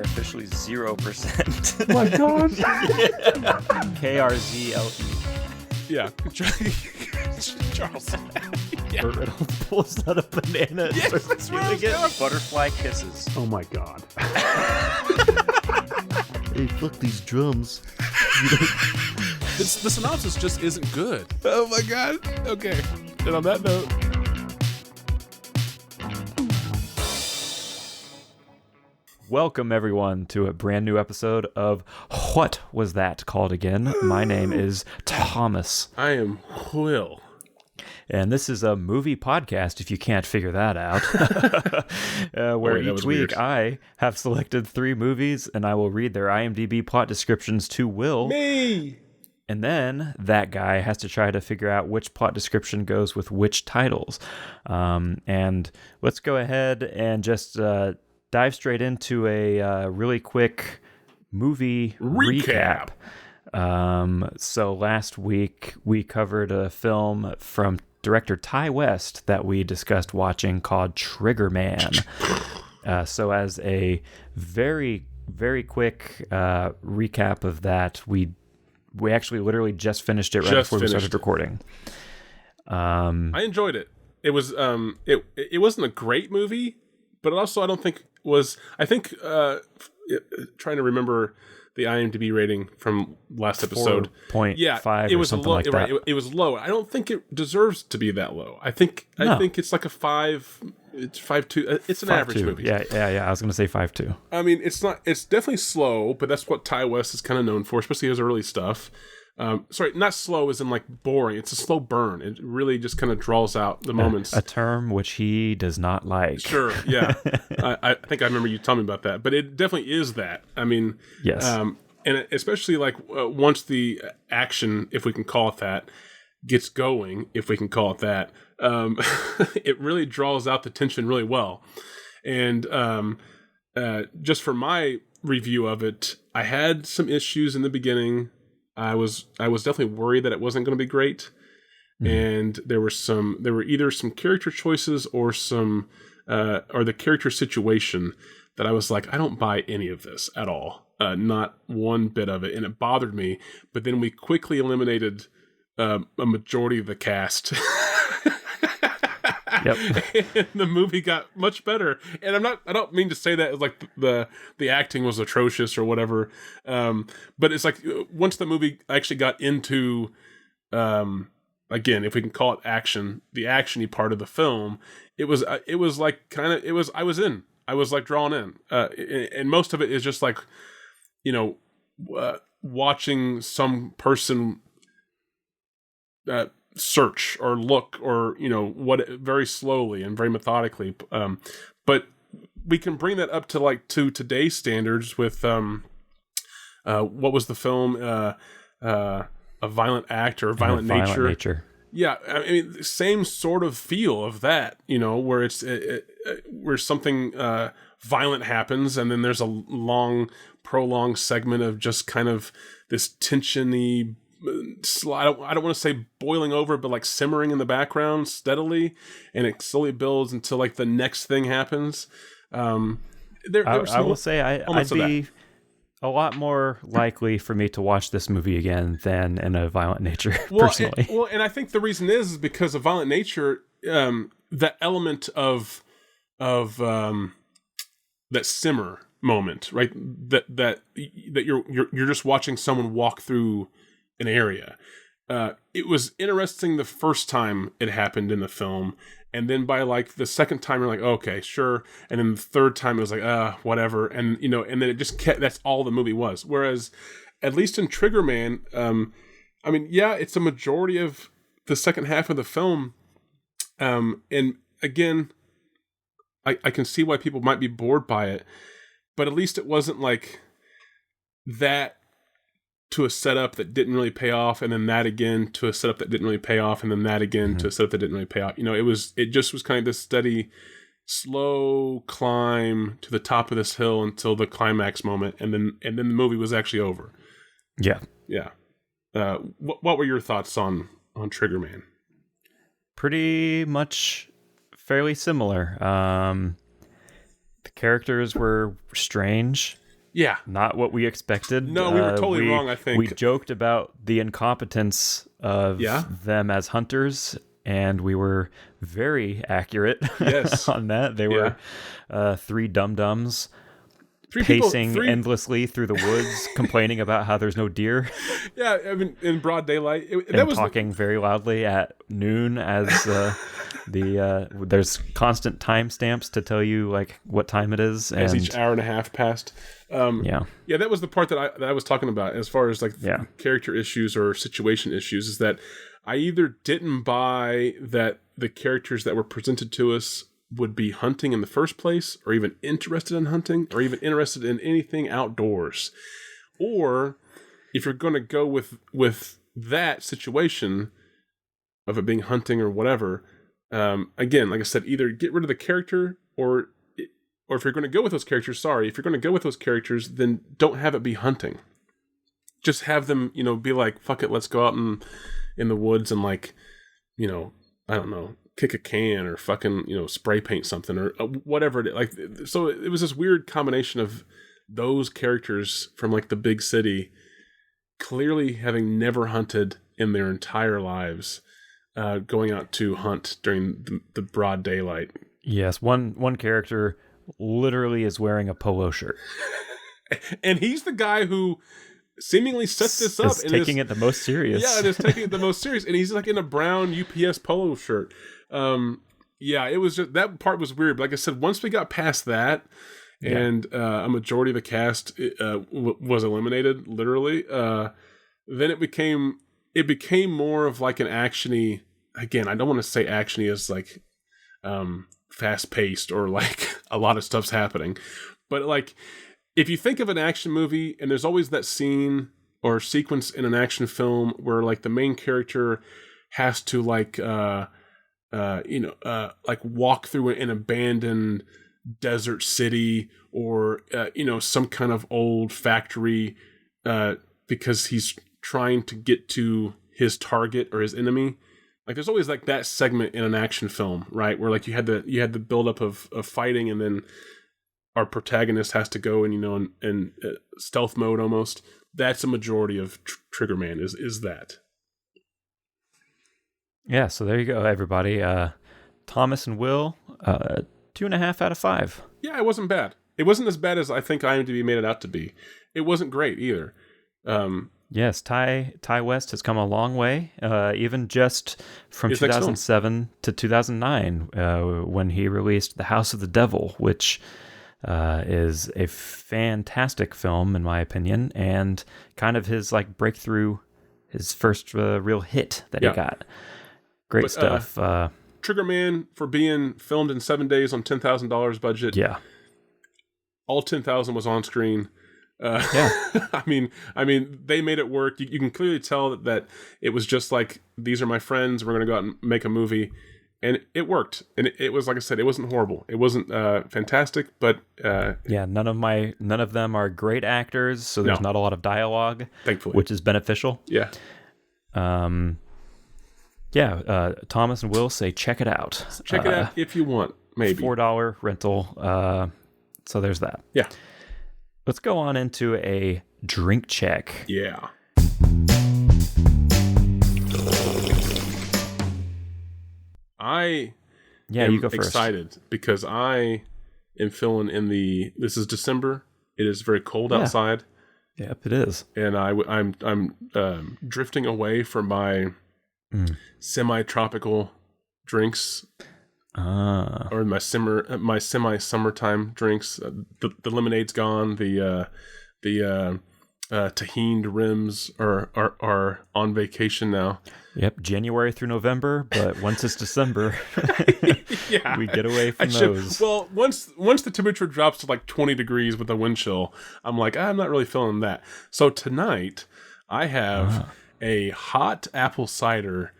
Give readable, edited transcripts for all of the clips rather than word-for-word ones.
are officially 0%. Oh my god. KRZLE. Yeah. Charles. Yeah. Burt Reynolds pulls out a banana and Yes, starts that's where I was peeling it. going. Butterfly kisses. Oh my god. Hey, fuck these drums. The synopsis just isn't good. Oh my god. Okay. And on that note. Welcome, everyone, to a brand new episode of What Was That Called Again? My name is Thomas. I am Will. And this is a movie podcast, if you can't figure that out, where that each was week weird. I have selected 3 movies and I will read their IMDb plot descriptions to Will. Me. And then that guy has to try to figure out which plot description goes with which titles. And let's go ahead and just dive straight into a really quick movie recap. So last week we covered a film from director Ty West that we discussed watching called Trigger Man. So as a very, very quick recap of that, we actually literally just finished it right before we started recording. I enjoyed it. It was it wasn't a great movie, but also I don't think was. I think trying to remember the IMDb rating from last episode. 4.5 it or was something low, like right, that. it was low. I don't think it deserves to be that low. I think it's like a 5. It's 5.2. It's an average 5.2. movie. Yeah. I was going to say 5.2. I mean, it's not. It's definitely slow, but that's what Ty West is kind of known for, especially his early stuff. Sorry, not slow as in like boring. It's a slow burn. It really just kind of draws out the moments. A term which he does not like. Sure, yeah. I think I remember you telling me about that, but it definitely is that. I mean, Yes. and especially like once the action, if we can call it that, gets going, if we can call it that, it really draws out the tension really well. And just for my review of it, I had some issues in the beginning. I was definitely worried that it wasn't going to be great, and there were either some character choices or or the character situation that I was like, I don't buy any of this at all, not one bit of it, and it bothered me. But then we quickly eliminated a majority of the cast. Yep. And the movie got much better. And I don't mean to say that as like the acting was atrocious or whatever. But it's like once the movie actually got into again, if we can call it action, the actiony part of the film, it was like I was in. I was like drawn in. And most of it is just like, watching some person search or look or what very slowly and very methodically, but we can bring that up to today's standards with what was the film, A Violent Act or Violent Nature. Yeah, I mean, same sort of feel of that, where it's where something violent happens, and then there's a long, prolonged segment of just kind of this tensiony. I don't want to say boiling over, but like simmering in the background steadily, and it slowly builds until like the next thing happens. I will say I'd be a lot more likely for me to watch this movie again than in A Violent Nature, personally. And I think the reason is because of Violent Nature, that element of that simmer moment, right? That you're just watching someone walk through an area. It was interesting the first time it happened in the film, and then by like the second time you're like, okay, sure, and then the third time it was like, whatever, and and then it just kept. That's all the movie was. Whereas, at least in Trigger Man, I mean, yeah, it's a majority of the second half of the film, and again, I can see why people might be bored by it, but at least it wasn't like that to a setup that didn't really pay off, and then that again to a setup that didn't really pay off, and then that again to a setup that didn't really pay off. It just was kind of this steady, slow climb to the top of this hill until the climax moment, and then the movie was actually over. Yeah. What were your thoughts on Trigger Man? Pretty much fairly similar. The characters were strange. Yeah. Not what we expected. No, we were totally wrong, I think. We joked about the incompetence of them as hunters, and we were very accurate on that. They were three dum-dums pacing endlessly through the woods, complaining about how there's no deer. Yeah, I mean, in broad daylight. Talking very loudly at noon as there's constant timestamps to tell you like what time it is. As each hour and a half passed. Yeah, that was the part that I was talking about as far as like character issues or situation issues, is that I either didn't buy that the characters that were presented to us would be hunting in the first place, or even interested in hunting, or even interested in anything outdoors. Or if you're going to go with that situation of it being hunting or whatever, again, like I said, either get rid of the character, or if you're going to go with those characters, then don't have it be hunting. Just have them, be like, fuck it, let's go out in the woods and like, I don't know, kick a can or fucking, spray paint something or whatever. Like, so it was this weird combination of those characters from like the big city clearly having never hunted in their entire lives, going out to hunt during the broad daylight. Yes, one character literally is wearing a polo shirt. And he's the guy who seemingly set this up and taking it the most serious. Yeah, and is taking it the most serious. And he's like in a brown UPS polo shirt. It was just, that part was weird. But like I said, once we got past that, and a majority of the cast was eliminated, literally, then it became more of like an actiony. Again, I don't want to say actiony as like fast paced or like a lot of stuff's happening, but like if you think of an action movie, and there's always that scene or sequence in an action film where like the main character has to like like walk through an abandoned desert city, or some kind of old factory, because he's trying to get to his target or his enemy. Like there's always like that segment in an action film, right? Where like you had the buildup of fighting, and then our protagonist has to go and stealth mode almost. That's a majority of Triggerman is that. Yeah, so there you go, everybody. Thomas and Will, 2.5 out of 5. Yeah, it wasn't bad. It wasn't as bad as I think IMDb made it out to be. It wasn't great either. Yes, Ty West has come a long way, even just from 2007 to 2009, when he released The House of the Devil, which is a fantastic film, in my opinion, and kind of his like breakthrough, his first real hit that he got. Great stuff. Triggerman, for being filmed in 7 days on $10,000 budget. Yeah. All 10,000 was on screen. I mean, they made it work. You can clearly tell that it was just like, these are my friends, we're going to go out and make a movie. And it worked. And it was, like I said, it wasn't horrible. It wasn't fantastic, but... none of them are great actors, so there's not a lot of dialogue. Thankfully. Which is beneficial. Yeah. Thomas and Will say check it out. Check it out if you want, maybe. $4 rental. So there's that. Yeah. Let's go on into a drink check. Yeah. I am you go first. Excited because I am feeling this is December. It is very cold outside. Yep, it is. And I'm drifting away from my semi-tropical drinks, or my semi-summertime drinks. The lemonade's gone. The tahini rims are on vacation now. Yep, January through November, but once it's December, we get away from those. Well, once the temperature drops to like 20 degrees with a wind chill, I'm like, I'm not really feeling that. So tonight, I have a hot apple cider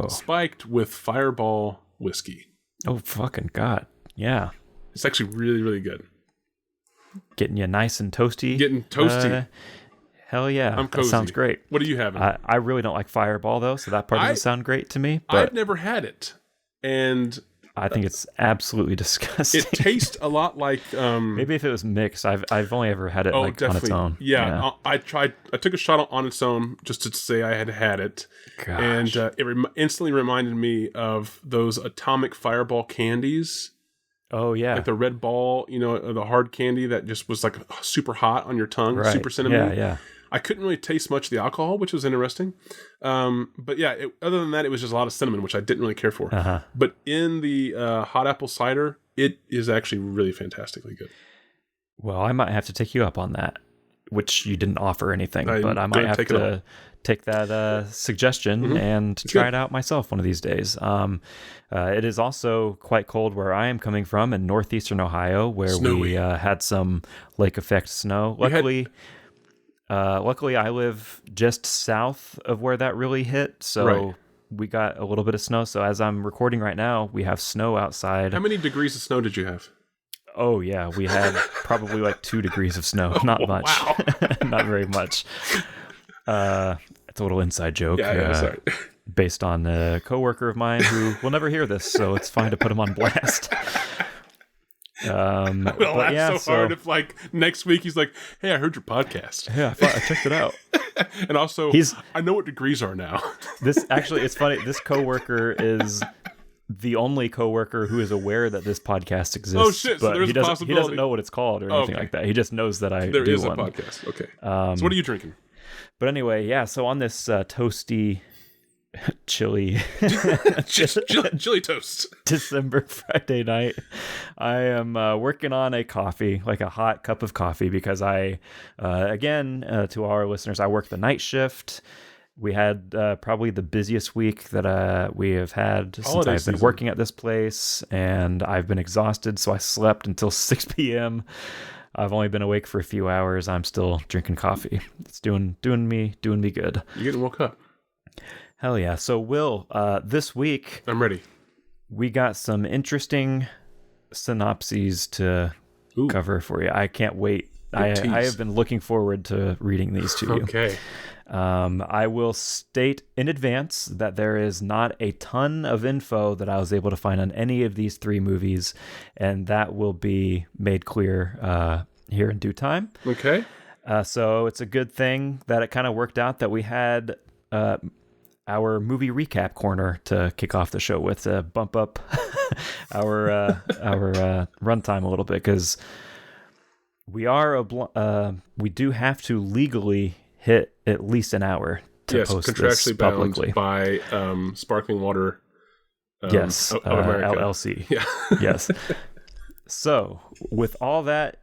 spiked with Fireball whiskey. Oh, fucking God. Yeah. It's actually really, really good. Getting you nice and toasty. Getting toasty. Hell yeah. I'm cozy. That sounds great. What are you having? I really don't like Fireball, though, so that part doesn't sound great to me. But I've never had it. And I think it's absolutely disgusting. It tastes a lot like maybe if it was mixed. I've only ever had it like on its own. Yeah, I took a shot on its own just to say I had it. Gosh. And it instantly reminded me of those atomic fireball candies. Oh yeah, like the red ball, the hard candy that just was like super hot on your tongue, right. super cinnamon. Yeah. I couldn't really taste much of the alcohol, which was interesting. But yeah, other than that, it was just a lot of cinnamon, which I didn't really care for. Uh-huh. But in the hot apple cider, it is actually really fantastically good. Well, I might have to take you up on that, which you didn't offer anything, but I might have to take that suggestion and try it out myself one of these days. It is also quite cold where I am coming from in northeastern Ohio, where we had some lake effect snow. Luckily, I live just south of where that really hit, so we got a little bit of snow. So as I'm recording right now, we have snow outside. How many degrees of snow did you have? Oh, yeah. We had probably like 2 degrees of snow. Not much. Wow. Not very much. It's a little inside joke. Yeah, sorry. Based on a coworker of mine who will never hear this, so it's fine to put him on blast. I would laugh so hard if like next week he's like, "Hey, I heard your podcast. Yeah, I checked it out." And also, I know what degrees are now. This actually, it's funny. This coworker is the only coworker who is aware that this podcast exists. Oh shit! So there's a possibility. He doesn't know what it's called or anything like that. He just knows that there do is one. a podcast. Okay. So what are you drinking? But anyway, yeah. So on this toasty, chili toast December Friday night, I am working on a coffee, like a hot cup of coffee, because I to our listeners, I work the night shift. We had probably the busiest week that we have had since I've been working at this place, and I've been exhausted, so I slept until 6 p.m. I've only been awake for a few hours. I'm still drinking coffee. It's doing me good. You're getting woke up. Hell yeah. So Will, this week I'm ready. We got some interesting synopses to cover for you. I can't wait. I have been looking forward to reading these to you. Okay. I will state in advance that there is not a ton of info that I was able to find on any of these 3 movies, and that will be made clear here in due time. Okay. So it's a good thing that it kind of worked out that we had our movie recap corner to kick off the show with, to bump up our runtime a little bit, because we do have to legally hit at least an hour to post this publicly. By Sparkling Water. Yes, of America. LLC. Yeah. Yes. So with all that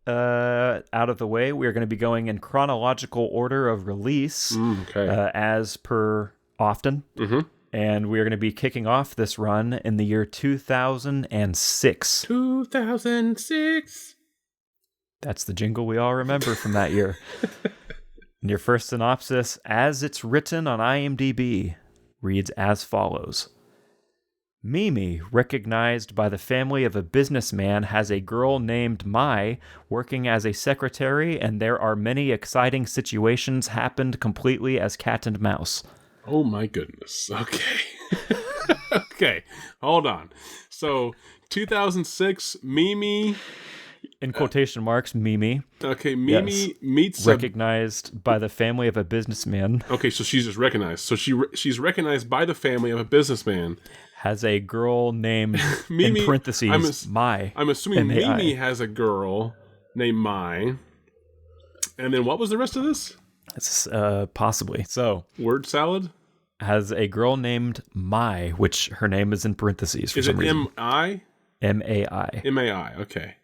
out of the way, we are going to be going in chronological order of release, as per often. Mm-hmm. And we are going to be kicking off this run in the year 2006. 2006. That's the jingle we all remember from that year. And your first synopsis, as it's written on IMDb, reads as follows. Mimi, recognized by the family of a businessman, has a girl named Mai working as a secretary, and there are many exciting situations happened completely as cat and mouse. Oh my goodness. Okay. Okay. Hold on. So, 2006, Mimi... In quotation marks, Mimi. Okay, Mimi meets recognized by the family of a businessman. Okay, so she's just recognized. So she's recognized by the family of a businessman. Has a girl named Mimi, in parentheses, Mai. I'm assuming M-A-I. Mimi has a girl named Mai. And then what was the rest of this? It's possibly. So word salad has a girl named Mai, which her name is in parentheses for some reason. Is it M-I? M-A-I. M-A-I. Okay.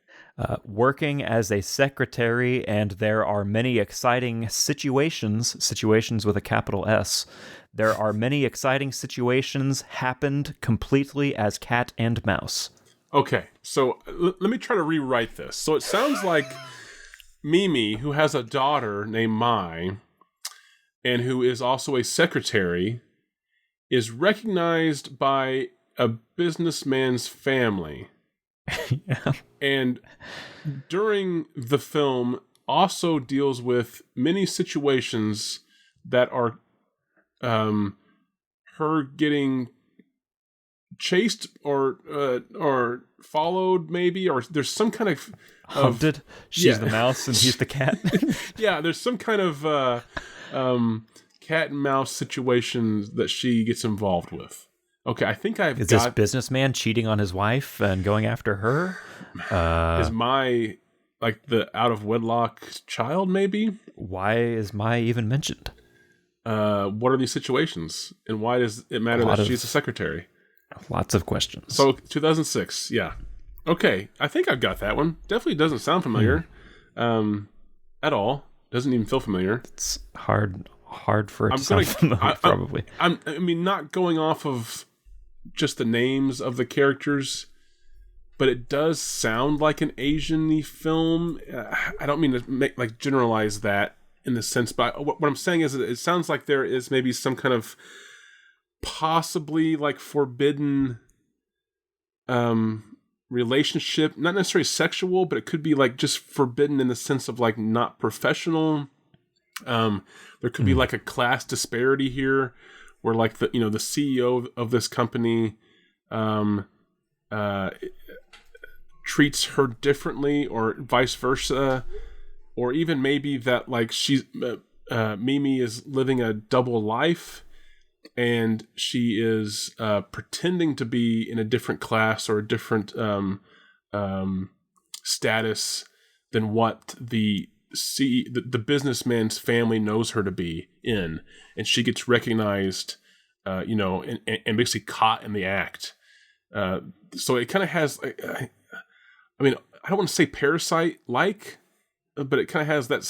Working as a secretary, and there are many exciting situations with a capital S. There are many exciting situations happened completely as cat and mouse. Okay, so let me try to rewrite this. So it sounds like Mimi, who has a daughter named Mai, and who is also a secretary, is recognized by a businessman's family. Yeah. And during the film also deals with many situations that are her getting chased or followed, maybe, or there's some kind of hunted. She's the mouse and he's the cat. Yeah, there's some kind of cat and mouse situation that she gets involved with. Okay, I think I've Is got... this businessman cheating on his wife and going after her? Is my, like, the out-of-wedlock child, maybe? Why is Mai even mentioned? What are these situations? And why does it matter that she's a secretary? Lots of questions. So, 2006, yeah. Okay, I think I've got that one. Definitely doesn't sound familiar at all. Doesn't even feel familiar. It's hard for it to sound familiar, probably. I mean, not going off of just the names of the characters, but it does sound like an Asian-y film. I don't mean to generalize that in the sense, but what I'm saying is that it sounds like there is maybe some kind of possibly like forbidden relationship, not necessarily sexual, but it could be like just forbidden in the sense of like not professional. There could be like a class disparity here, where like the CEO of this company treats her differently, or vice versa, or even maybe that like she's Mimi is living a double life, and she is pretending to be in a different class or a different status than what the businessman's family knows her to be in, and she gets recognized, and basically caught in the act. So it kind of has, I mean, I don't want to say Parasite-like, but it kind of has that.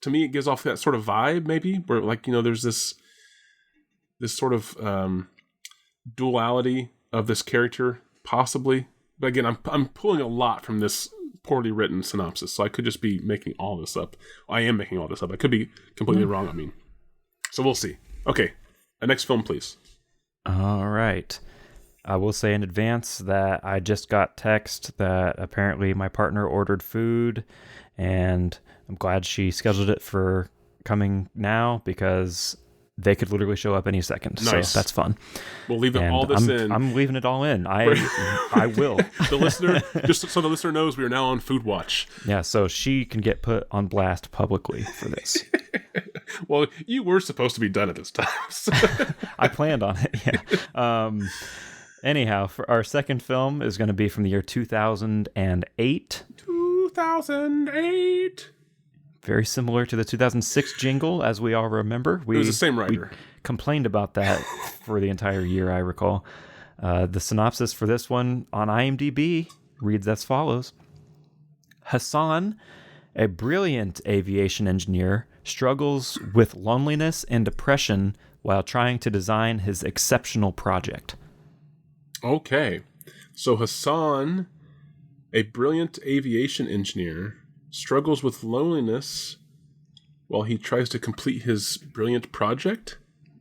To me, it gives off that sort of vibe, maybe, where like there's this sort of duality of this character, possibly. But again, I'm pulling a lot from this poorly written synopsis, so I could just be making all this up. I am making all this up. I could be completely wrong. I mean, so we'll see. Okay, next film, please. All right. I will say in advance that I just got text that apparently my partner ordered food, and I'm glad she scheduled it for coming now, because they could literally show up any second. Nice. So that's fun. We'll leave all this in. I'm leaving it all in. I will. The listener, just so the listener knows, we are now on food watch. Yeah, so she can get put on blast publicly for this. Well, you were supposed to be done at this time. So. I planned on it, yeah. Anyhow, for our second film is going to be from the year 2008. 2008. Very similar to the 2006 jingle, as we all remember. It was the same writer. We complained about that for the entire year, I recall. The synopsis for this one on IMDb reads as follows. Hassan, a brilliant aviation engineer, struggles with loneliness and depression while trying to design his exceptional project. Okay. So Hassan, a brilliant aviation engineer, struggles with loneliness while he tries to complete his brilliant project?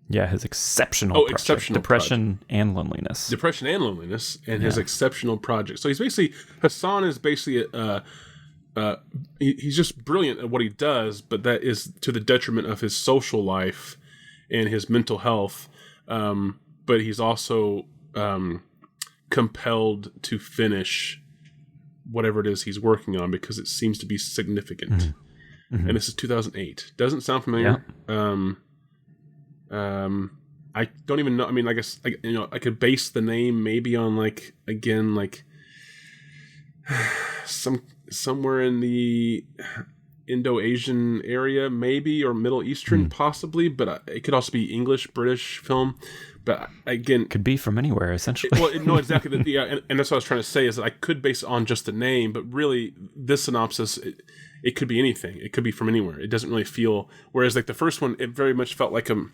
Yeah, his exceptional project. Exceptional Depression project. And loneliness. Depression and loneliness, and his exceptional project. So Hassan is basically, he's just brilliant at what he does, but that is to the detriment of his social life and his mental health. But he's also compelled to finish whatever it is he's working on because it seems to be significant. Mm-hmm. Mm-hmm. And this is 2008. Doesn't sound familiar. Yeah. I don't even know. I mean, I guess I could base the name maybe on somewhere in the Indo-Asian area, maybe, or Middle Eastern, possibly. But it could also be English, British film. But again, could be from anywhere, essentially. No, exactly. And that's what I was trying to say is that I could base it on just the name, but really, this synopsis, it could be anything. It could be from anywhere. It doesn't really feel. Whereas, like the first one, it very much felt like a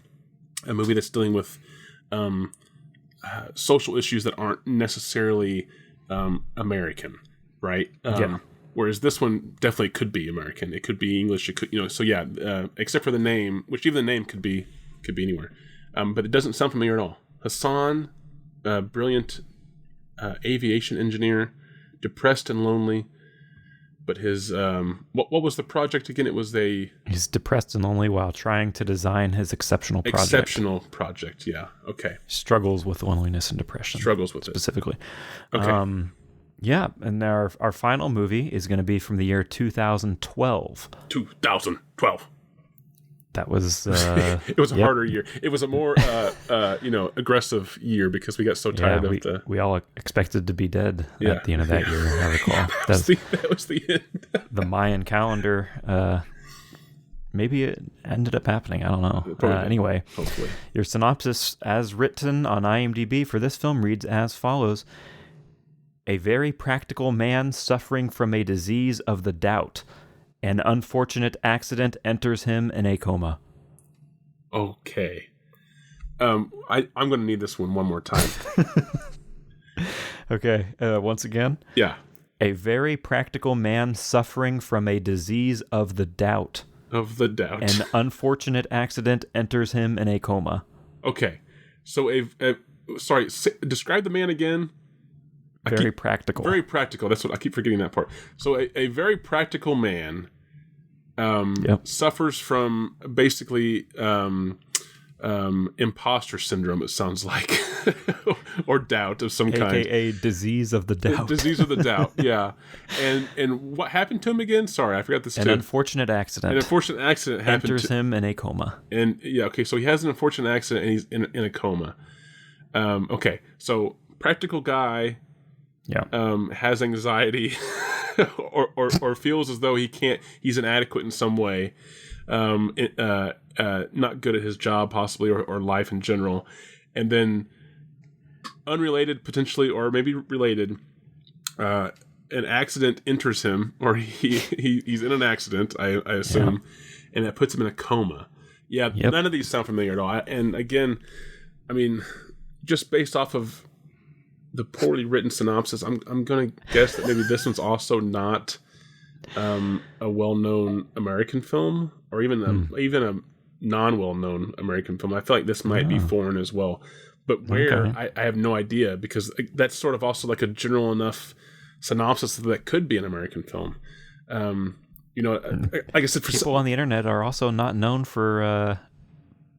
movie that's dealing with social issues that aren't necessarily American, right? Yeah. Whereas this one definitely could be American. It could be English. It could, So yeah, except for the name, which even the name could be anywhere. But it doesn't sound familiar at all. Hassan, brilliant aviation engineer, depressed and lonely, but his what was the project again? It was He's depressed and lonely while trying to design his exceptional project. exceptional project. Yeah. Okay. Struggles with loneliness and depression. Struggles with specifically. Okay. Yeah, and our final movie is going to be from the year 2012. 2012. That was it was a harder year. It was a more aggressive year because we got so tired of the. We all expected to be dead at the end of that year. I recall that was the end. The Mayan calendar. Maybe it ended up happening. I don't know. Anyway, hopefully, your synopsis, as written on IMDb for this film, reads as follows: A very practical man suffering from a disease of the doubt. An unfortunate accident enters him in a coma. Okay. I'm going to need this one more time. Okay. Once again. Yeah. A very practical man suffering from a disease of the doubt. Of the doubt. An unfortunate accident enters him in a coma. Okay. So describe the man again. Very practical. Very practical. That's what I keep forgetting that part. So a very practical man suffers from basically imposter syndrome, it sounds like, or doubt of some kind. AKA disease of the doubt. Disease of the doubt, yeah. And what happened to him again? Sorry, I forgot this too. An unfortunate accident. An unfortunate accident happened enters him in a coma. And yeah, okay, so he has an unfortunate accident and he's in a coma. Okay, so practical guy has anxiety or feels as though he's inadequate in some way, not good at his job possibly or life in general. And then unrelated potentially, or maybe related, an accident enters him, or he's in an accident, I assume, and that puts him in a coma. Yeah, none of these sound familiar at all. And again, I mean, just based off of the poorly written synopsis, I'm going to guess that maybe this one's also not a well-known American film, or even a non-well-known American film. I feel like this might be foreign as well, but where I have no idea, because that's sort of also like a general enough synopsis that could be an American film. Like I said, people on the internet are also not known for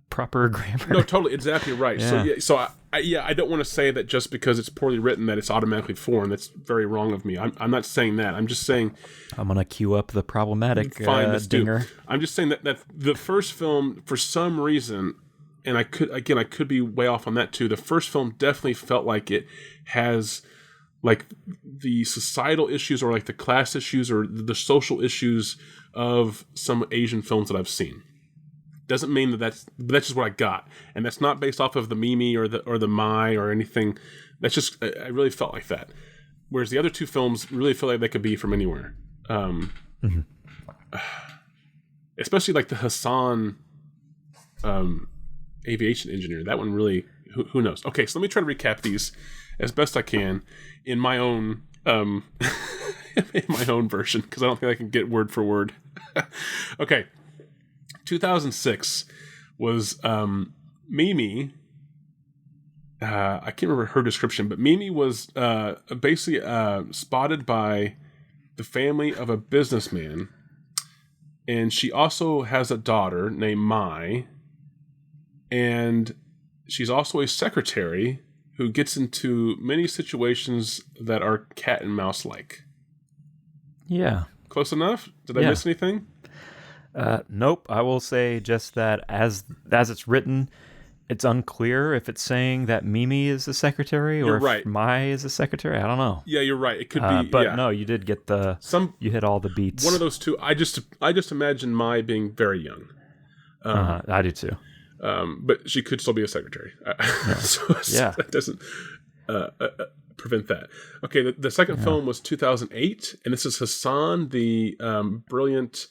proper grammar. No, totally, exactly right. Yeah. I don't want to say that just because it's poorly written that it's automatically foreign. That's very wrong of me. I'm not saying that. I'm just saying I'm gonna queue up the problematic dinger. I'm just saying that the first film, for some reason, and I could be way off on that too. The first film definitely felt like it has like the societal issues, or like the class issues, or the social issues of some Asian films that I've seen. Doesn't mean that's just what I got, and that's not based off of the Mimi or the Mai or anything. That's just, I really felt like that. Whereas the other two films really feel like they could be from anywhere. Especially like the Hassan aviation engineer. That one really, who knows? Okay, so let me try to recap these as best I can in my own in my own version, because I don't think I can get word for word. Okay. 2006 was Mimi. I can't remember her description, but Mimi was basically spotted by the family of a businessman, and she also has a daughter named Mai, and she's also a secretary who gets into many situations that are cat and mouse like. Yeah. Close enough? Did I miss anything? Nope. I will say just that as it's written, it's unclear if it's saying that Mimi is the secretary or if Mai is the secretary. I don't know. Yeah, you're right. It could be. But no, you did get you hit all the beats. One of those two. I just imagine Mai being very young. I do too. But she could still be a secretary. So that doesn't prevent that. Okay, the second film was 2008, and this is Hassan, the brilliant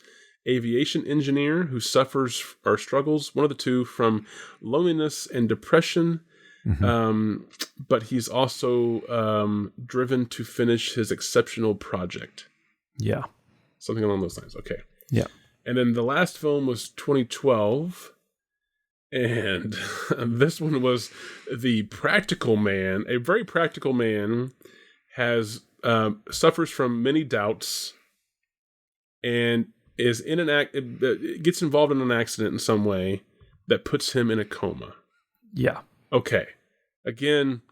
aviation engineer who suffers or struggles, one of the two, from loneliness and depression. But he's also driven to finish his exceptional project. Yeah. Something along those lines. Okay. Yeah. And then the last film was 2012. And this one was the practical man. A very practical man suffers from many doubts and is in an gets involved in an accident in some way that puts him in a coma. Yeah. Okay. Again,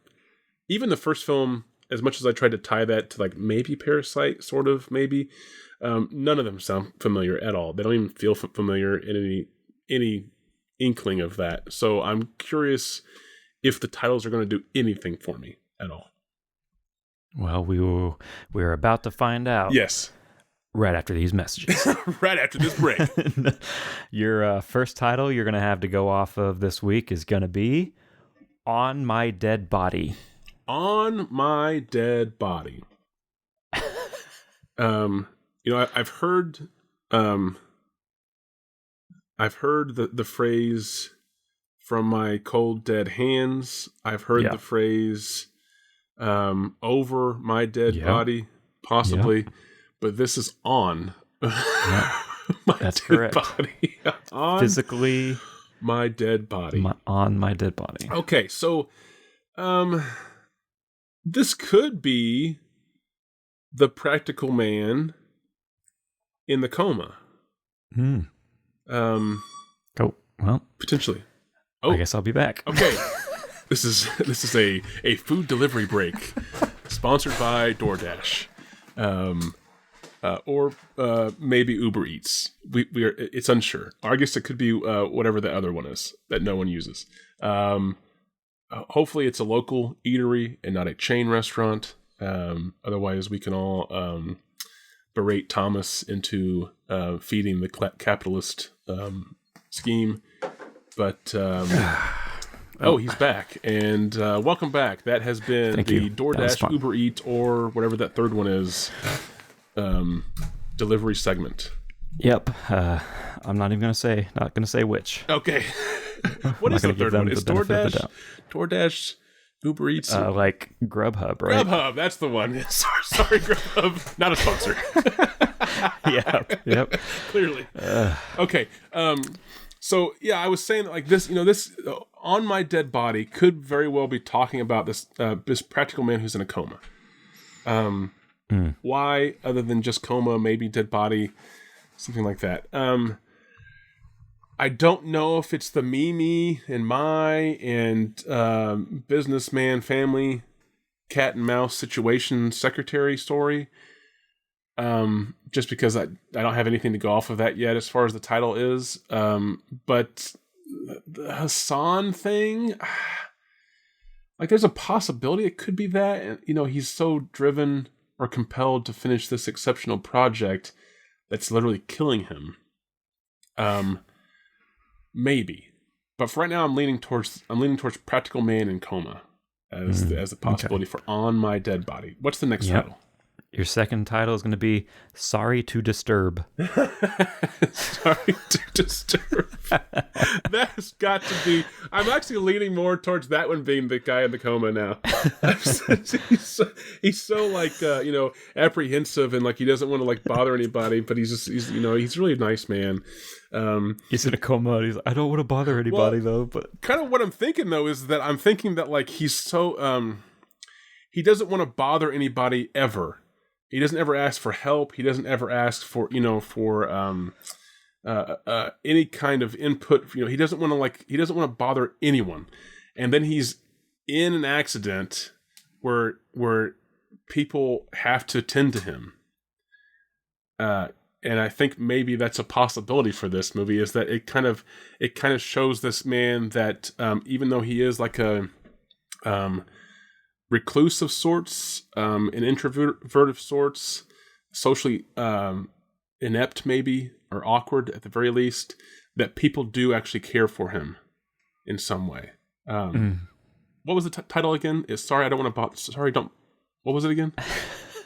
even the first film, as much as I tried to tie that to like maybe Parasite, sort of maybe, none of them sound familiar at all. They don't even feel familiar in any inkling of that. So I'm curious if the titles are going to do anything for me at all. Well, we're about to find out. Yes. Right after these messages. Right after this break. Your first title you're going to have to go off of this week is going to be On My Dead Body. On My Dead Body. I've heard the phrase From My Cold Dead Hands. I've heard the phrase Over My Dead Body, possibly. Yep. But this is on my That's dead correct. body. On physically my dead body. On my dead body. Okay, so this could be the practical man in the coma. Oh, well, potentially. I guess I'll be back. Okay. This is a food delivery break sponsored by DoorDash. Or maybe Uber Eats. We are. It's unsure. Or I guess it could be whatever the other one is that no one uses. Hopefully, it's a local eatery and not a chain restaurant. Otherwise, we can all berate Thomas into feeding the capitalist scheme. But he's back, and welcome back. That has been the DoorDash, Uber Eats, or whatever that third one is. Delivery segment. Yep. I'm not even gonna say which. Okay. What is the third one? It's DoorDash, Uber Eats, like Grubhub, right? Grubhub, that's the one. Sorry, Grubhub, not a sponsor. Yep. Clearly. Okay. So yeah, I was saying that like this, this On My Dead Body could very well be talking about this practical man who's in a coma. Why, other than just coma, maybe dead body, something like that. I don't know if it's the me and my and businessman family cat and mouse situation secretary story. Just because I don't have anything to go off of that yet as far as the title is. But the Hassan thing, like there's a possibility it could be that. And, he's so driven or compelled to finish this exceptional project that's literally killing him. Maybe. But for right now, I'm leaning towards Practical Man in Coma as the possibility for On My Dead Body. What's the next title? Your second title is going to be Sorry to Disturb. Sorry to Disturb. That has got to be... I'm actually leaning more towards that one being the guy in the coma now. he's so like, apprehensive and like he doesn't want to like bother anybody, but he's really a nice man. He's in a coma. He's like, I don't want to bother anybody though. But kind of what I'm thinking though is that I'm thinking that like he's so... he doesn't want to bother anybody ever. He doesn't ever ask for help. He doesn't ever ask for, any kind of input. He doesn't want to bother anyone. And then he's in an accident where people have to tend to him. And I think maybe that's a possibility for this movie is that it kind of shows this man that, even though he is like a, recluse of sorts, an introvert of sorts, socially inept maybe, or awkward at the very least, that people do actually care for him in some way. What was the title again? Is Sorry, I Don't Want to Bother. Sorry, don't... What was it again?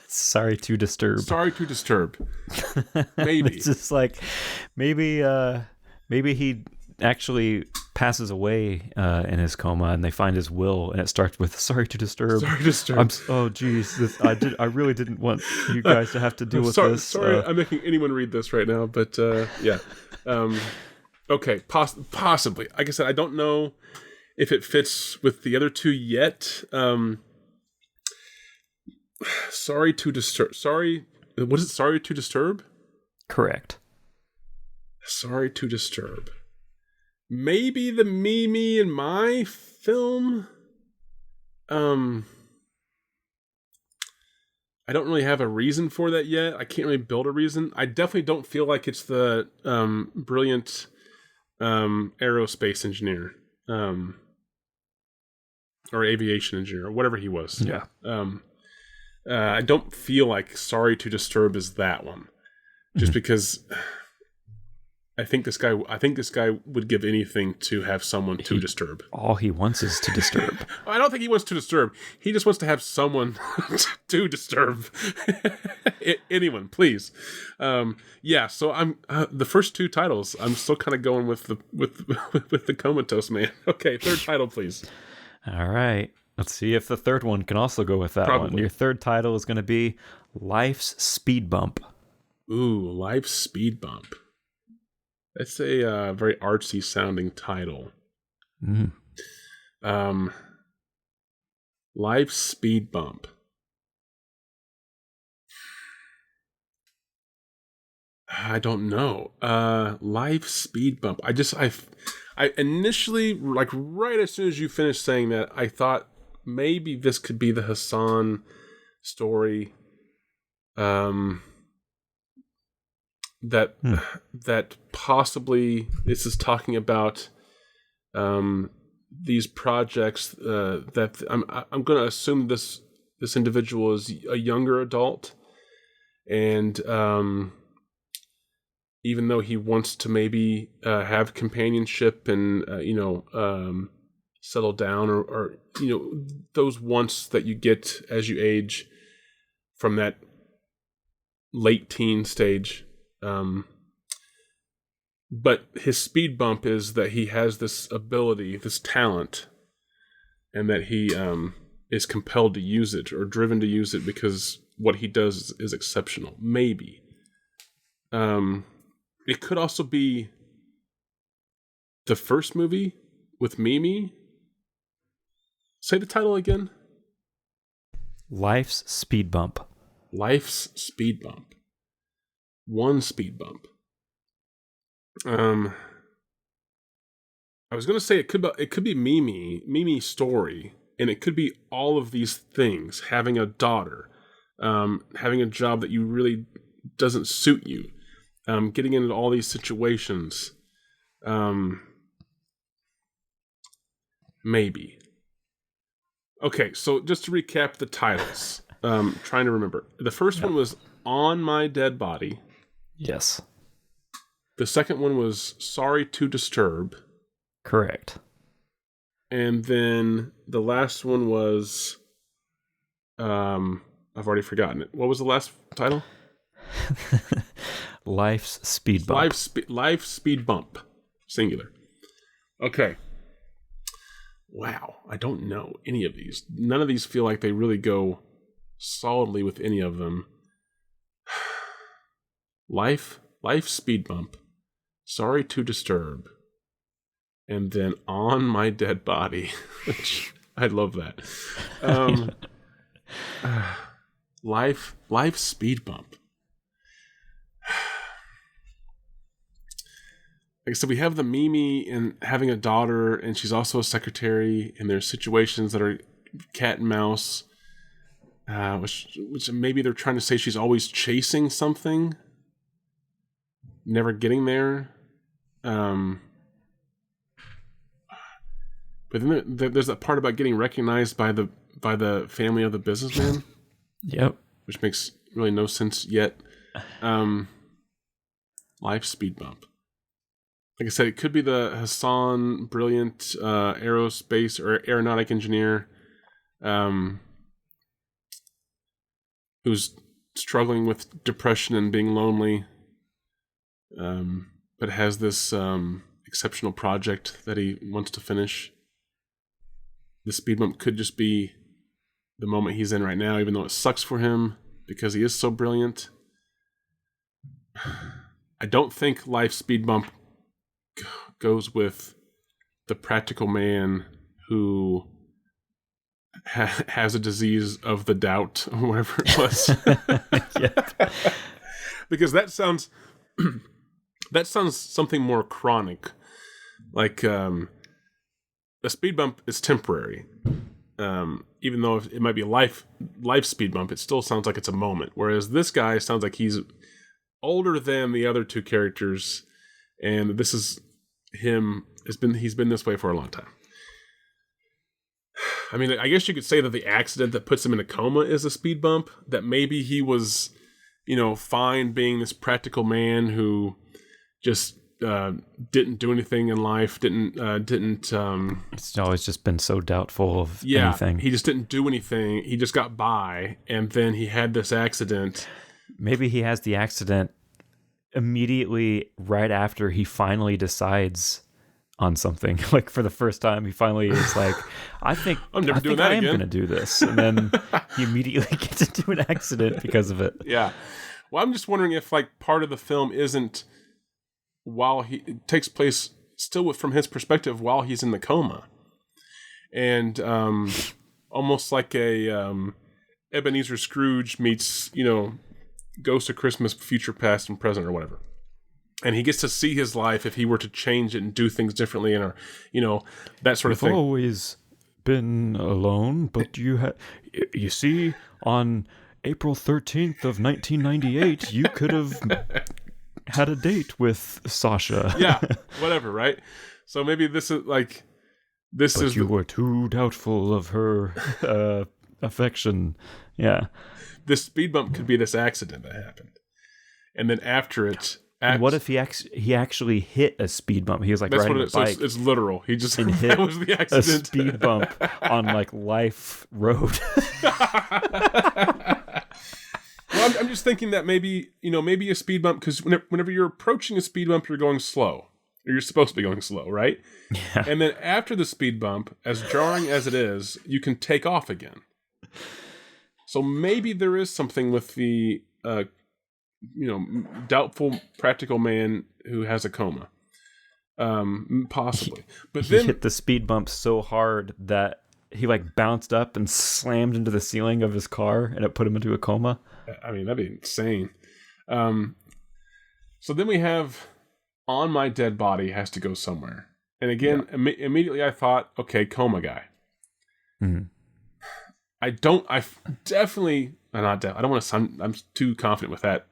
Sorry to Disturb. Sorry to Disturb. Maybe. It's just like, maybe he actually passes away in his coma, and they find his will, and it starts with "Sorry to disturb." Sorry to disturb. Oh, geez, I really didn't want you guys to have to deal with this. Sorry, I'm making anyone read this right now, but yeah. Okay, possibly. Like I said, I don't know if it fits with the other two yet. Sorry to disturb. Sorry, what is it? Sorry to disturb. Correct. Sorry to disturb. Maybe the Me and My film? I don't really have a reason for that yet. I can't really build a reason. I definitely don't feel like it's the brilliant aerospace engineer or aviation engineer or whatever he was. Yeah. I don't feel like Sorry to Disturb is that one, just because I think this guy would give anything to have someone to disturb. All he wants is to disturb. I don't think he wants to disturb. He just wants to have someone to disturb. Anyone, please. Yeah. So I'm the first two titles. I'm still kind of going with the Comatose Man. Okay, third title, please. All right. Let's see if the third one can also go with that one. Your third title is going to be Life's Speed Bump. Ooh, Life's Speed Bump. That's a very artsy sounding title. Life's Speed Bump. I don't know. Life's Speed Bump. I initially, like right as soon as you finished saying that, I thought maybe this could be the Hassan story. That possibly this is talking about these projects that I'm going to assume this individual is a younger adult, and even though he wants to maybe have companionship and settle down or those wants that you get as you age from that late teen stage. But his speed bump is that he has this ability, this talent, and that he is compelled to use it or driven to use it because what he does is exceptional. Maybe. It could also be the first movie with Mimi. Say the title again. Life's Speed Bump. Life's Speed Bump. One speed bump. I was gonna say it could be Mimi's story, and it could be all of these things. Having a daughter, having a job that you really doesn't suit you, getting into all these situations. Maybe. Okay, so just to recap the titles, trying to remember. The first one was On My Dead Body. Yes. The second one was Sorry to Disturb. Correct. And then the last one was I've already forgotten it. What was the last title? Life's Speed Bump. Life Speed Bump. Singular. Okay. Wow. I don't know any of these. None of these feel like they really go solidly with any of them. Life Speed Bump. Sorry to Disturb. And then On My Dead Body. Which I love that. Life Speed Bump. Like I said, we have the Mimi and having a daughter, and she's also a secretary, and there's situations that are cat and mouse, which maybe they're trying to say she's always chasing something, never getting there. But then there's that part about getting recognized by the family of the businessman. Yep. Which makes really no sense yet. Life Speed Bump. Like I said, it could be the Hassan, brilliant aerospace or aeronautic engineer who's struggling with depression and being lonely, but has this exceptional project that he wants to finish. The speed bump could just be the moment he's in right now, even though it sucks for him because he is so brilliant. I don't think Life Speed Bump goes with the practical man who has a disease of the doubt or whatever it was. Yep. Because that sounds that sounds something more chronic. Like a speed bump is temporary. Even though it might be a life speed bump, it still sounds like it's a moment. Whereas this guy sounds like he's older than the other two characters, and this is him. He's been this way for a long time. I mean, I guess you could say that the accident that puts him in a coma is a speed bump. That maybe he was, fine being this practical man who just didn't do anything in life. It's always just been so doubtful of anything. He just didn't do anything. He just got by, and then he had this accident. Maybe he has the accident immediately right after he finally decides on something. Like for the first time, he finally is like, I think I am going to do this. And then he immediately gets into an accident because of it. Yeah. Well, I'm just wondering if like part of the film isn't it takes place still from his perspective while he's in the coma. And almost like a Ebenezer Scrooge meets, Ghost of Christmas, Future, Past, and Present, or whatever. And he gets to see his life if he were to change it and do things differently, and that sort of thing. I've always been alone, but you see, on April 13th of 1998, you could have had a date with Sasha. Yeah, whatever, right? So maybe this is like this but is. You were too doubtful of her affection. Yeah. This speed bump could be this accident that happened, and then after it. And what if he actually hit a speed bump? He was like riding a bike. So it's literal. He just and that was the accident. A speed bump on like Life Road. Well, I'm just thinking that maybe a speed bump, because whenever you're approaching a speed bump, you're going slow, or you're supposed to be going slow, right? Yeah. And then after the speed bump, as jarring as it is, you can take off again. So maybe there is something with the doubtful practical man who has a coma. Possibly. But he hit the speed bump so hard that he like bounced up and slammed into the ceiling of his car, and it put him into a coma. I mean, that'd be insane. So then we have On My Dead Body Has to Go Somewhere. And again, immediately I thought, okay, coma guy. Mm-hmm. I don't want to sound, I'm too confident with that.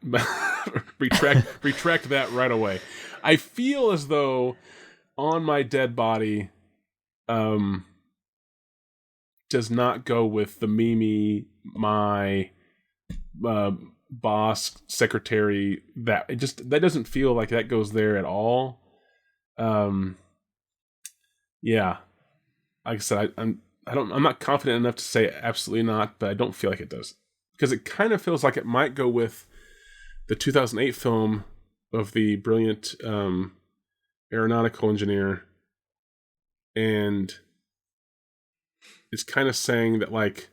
retract that right away. I feel as though On My Dead Body does not go with the Mimi, my boss, secretary, that doesn't feel like that goes there at all. Yeah. Like I said, I'm not confident enough to say absolutely not, but I don't feel like it does. Because it kind of feels like it might go with the 2008 film of the brilliant aeronautical engineer. And it's kind of saying that like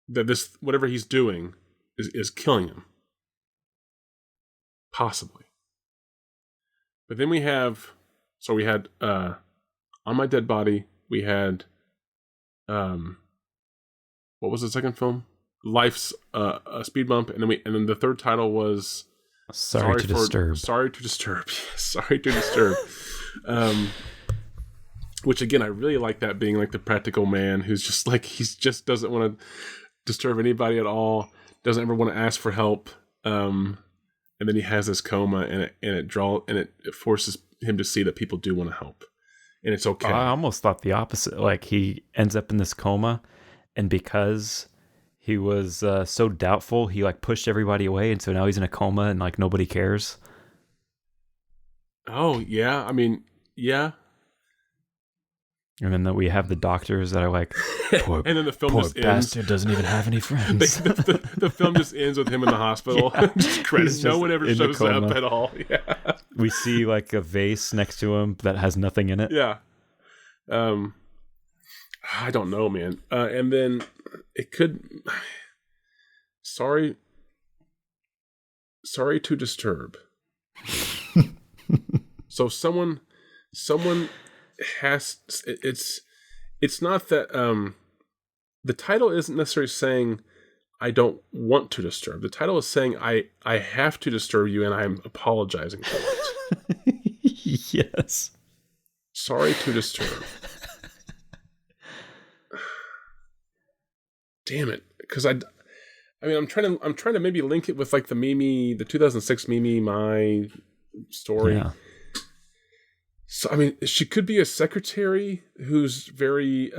that this whatever he's doing is killing him. Possibly. But then we had On My Dead Body, we had what was the second film? Life's a speed bump, and then the third title was Sorry to Disturb. Sorry to Disturb. Sorry to Disturb. Which again, I really like that being like the practical man who's just like he just doesn't want to disturb anybody at all, doesn't ever want to ask for help, and then he has this coma, and it forces him to see that people do want to help, and it's okay. I almost thought the opposite. Like he ends up in this coma, and because he was so doubtful, he like pushed everybody away, and so now he's in a coma, and like nobody cares. Oh yeah, I mean yeah. And then we have the doctors that are like, poor, and then the film poor just bastard ends. Doesn't even have any friends. the film just ends with him in the hospital. Yeah. Just credits. No one ever shows up at all. Yeah. We see like a vase next to him that has nothing in it. Yeah. I don't know, man. And then it could. Sorry to disturb. So someone has. It's not that the title isn't necessarily saying I don't want to disturb. The title is saying I have to disturb you, and I'm apologizing for it. Yes. Sorry to disturb. Damn it, because I mean, I'm trying to maybe link it with like the 2006 Mimi My story. Yeah. So I mean, she could be a secretary who's very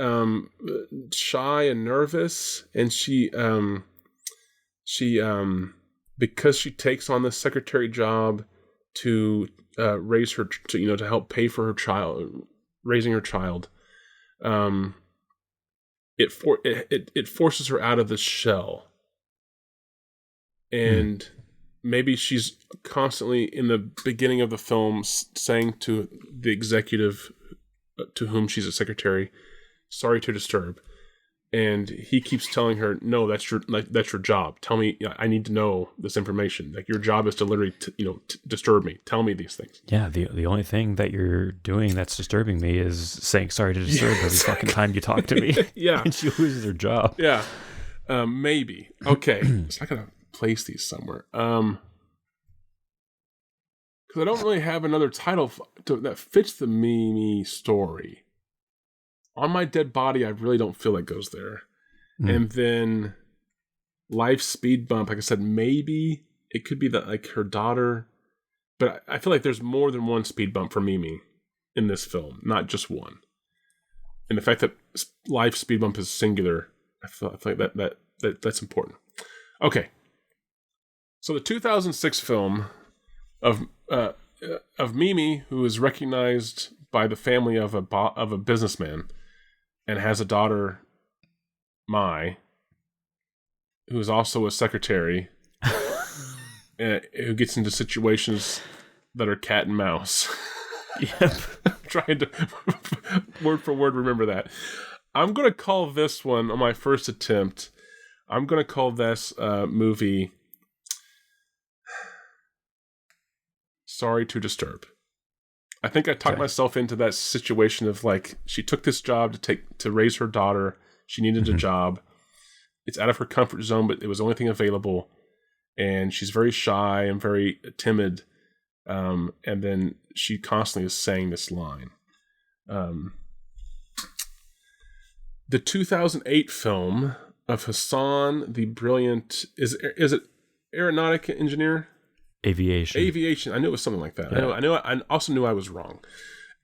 shy and nervous, and she because she takes on this secretary job to raise her, to help pay for her child, raising her child. It forces her out of the shell, and maybe she's constantly in the beginning of the film saying to the executive to whom she's a secretary, "Sorry to disturb," and he keeps telling her, "No, that's your job. Tell me, I need to know this information. Like your job is to literally, disturb me. Tell me these things." Yeah, the only thing that you're doing that's disturbing me is saying sorry to disturb every fucking time you talk to me. Yeah. And she loses her job. Yeah. Maybe. Okay. So I gotta place these somewhere. Because I don't really have another title that fits the Mimi story. On My Dead Body, I really don't feel it goes there. And then Life Speed Bump, like I said, maybe it could be that like her daughter, but I feel like there's more than one speed bump for Mimi in this film, not just one. And the fact that Life Speed Bump is singular, I feel like that's important. Okay, so the 2006 film of Mimi, who is recognized by the family of a businessman, and has a daughter, Mai, who is also a secretary, who gets into situations that are cat and mouse. Yep. I'm trying to word for word remember that. I'm going to call this one, on my first attempt, I'm going to call this movie Sorry to Disturb. I think I talked myself into that situation of like, she took this job to raise her daughter. She needed a job. It's out of her comfort zone, but it was the only thing available. And she's very shy and very timid. And then she constantly is saying this line. The 2008 film of Hassan, the brilliant, is it aeronautic engineer? Aviation. I knew it was something like that. Yeah. I also knew I was wrong.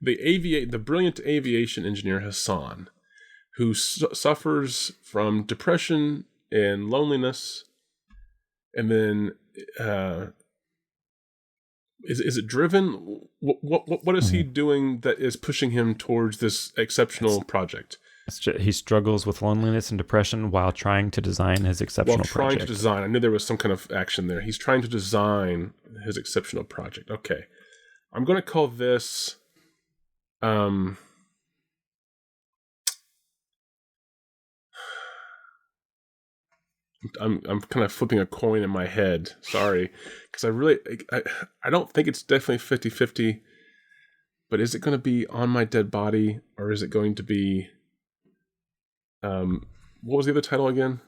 The brilliant aviation engineer Hassan, who suffers from depression and loneliness, and then is it driven? What is he doing that is pushing him towards this exceptional project? He struggles with loneliness and depression while trying to design his exceptional project. I knew there was some kind of action there. He's trying to design his exceptional project. Okay. I'm going to call this... I'm kind of flipping a coin in my head. Sorry. Because I don't think it's definitely 50-50. But is it going to be On My Dead Body? Or is it going to be... what was the other title again?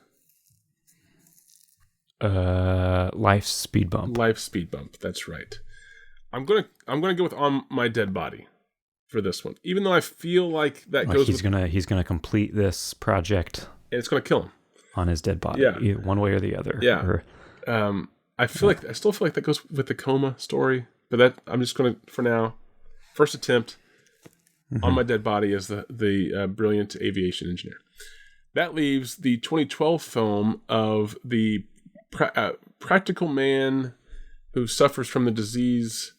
Life Speed Bump. Life Speed Bump. That's right. I'm gonna go with On My Dead Body for this one, even though I feel like that goes. He's gonna complete this project, and it's gonna kill him on his dead body. Yeah, one way or the other. Yeah. I still feel like that goes with the coma story, but that I'm just gonna, for now, first attempt. On My Dead Body is the brilliant aviation engineer. That leaves the 2012 film of the practical man who suffers from the disease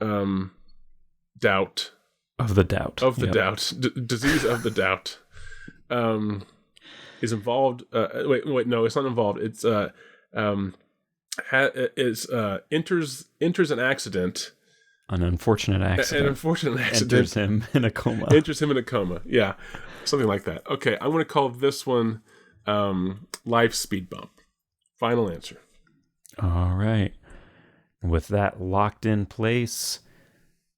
doubt. Of the doubt. Disease of the doubt. Is involved. Wait, no, it's not involved. It's enters an accident. An unfortunate accident. Enters him in a coma. Yeah. Something like that. Okay, I'm going to call this one Life Speed Bump. Final answer. All right. With that locked in place,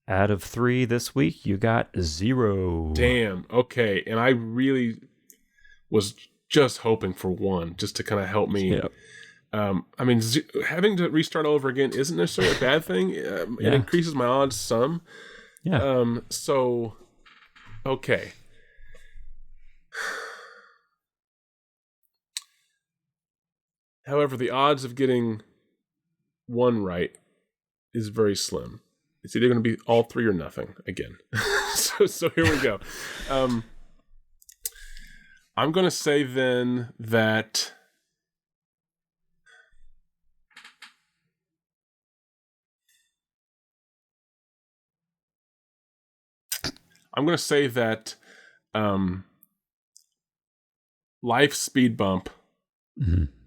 out of 3 this week, you got 0. Damn. Okay, and I really was just hoping for one, just to kind of help me. Yep. I mean, having to restart all over again isn't necessarily a bad thing. It increases my odds some. Yeah. So, okay. However, the odds of getting one right is very slim. It's either going to be all three or nothing again. so here we go. I'm going to say then that Life Speed Bump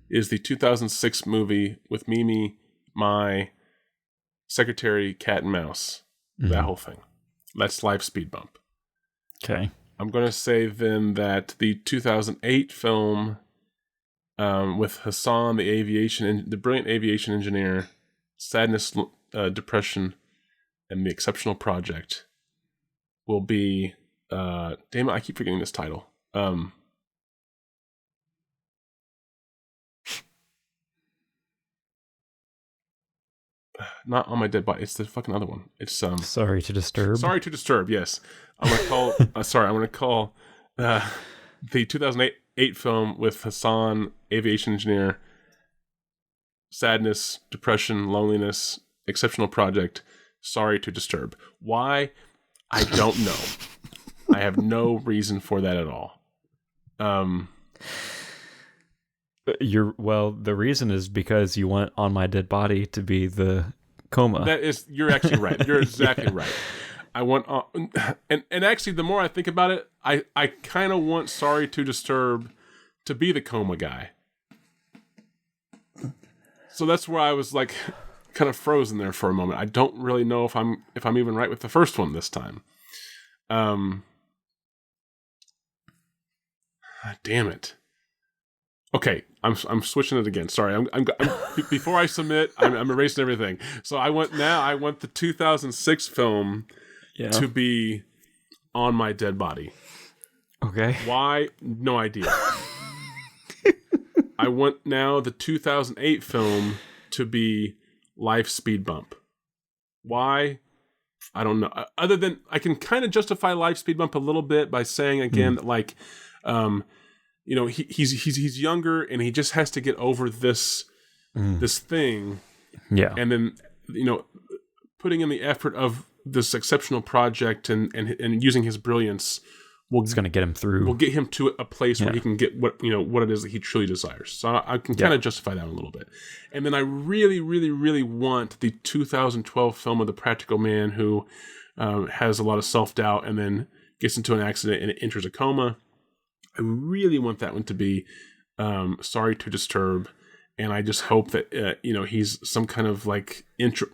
is the 2006 movie with Mimi, my secretary, cat and mouse. That whole thing. That's Life Speed Bump. Okay. I'm going to say then that the 2008 film with Hassan, the brilliant aviation engineer, Sadness, Depression, and The Exceptional Project will be... damn it, I keep forgetting this title. Not On My Dead Body. It's the fucking other one. It's Sorry to Disturb. Sorry to Disturb. Yes, I'm gonna call. I'm gonna call the 2008 film with Hassan, aviation engineer, Sadness, Depression, Loneliness, Exceptional Project. Sorry to Disturb. Why? I don't know. I have no reason for that at all. The reason is because you want On My Dead Body to be the coma. You're actually right. You're exactly right. I want, and actually, the more I think about it, I kind of want Sorry to Disturb to be the coma guy. So that's where I was like, kind of frozen there for a moment. I don't really know if I'm even right with the first one this time. Damn it. Okay, I'm switching it again. Sorry, I'm before I submit, I'm erasing everything. So I want the 2006 film to be On My Dead Body. Okay. Why? No idea. I want now the 2008 film to be Life Speed Bump. Why? I don't know. Other than I can kind of justify Life Speed Bump a little bit by saying again that like. You know, he's younger and he just has to get over this thing. Yeah. And then, you know, putting in the effort of this exceptional project and using his brilliance it's going to get him through. Will get him to a place where he can get what it is that he truly desires. So I can kind of justify that a little bit. And then I really, really, really want the 2012 film of the practical man who has a lot of self-doubt and then gets into an accident and enters a coma. I really want that one to be Sorry to Disturb, and I just hope that he's some kind of like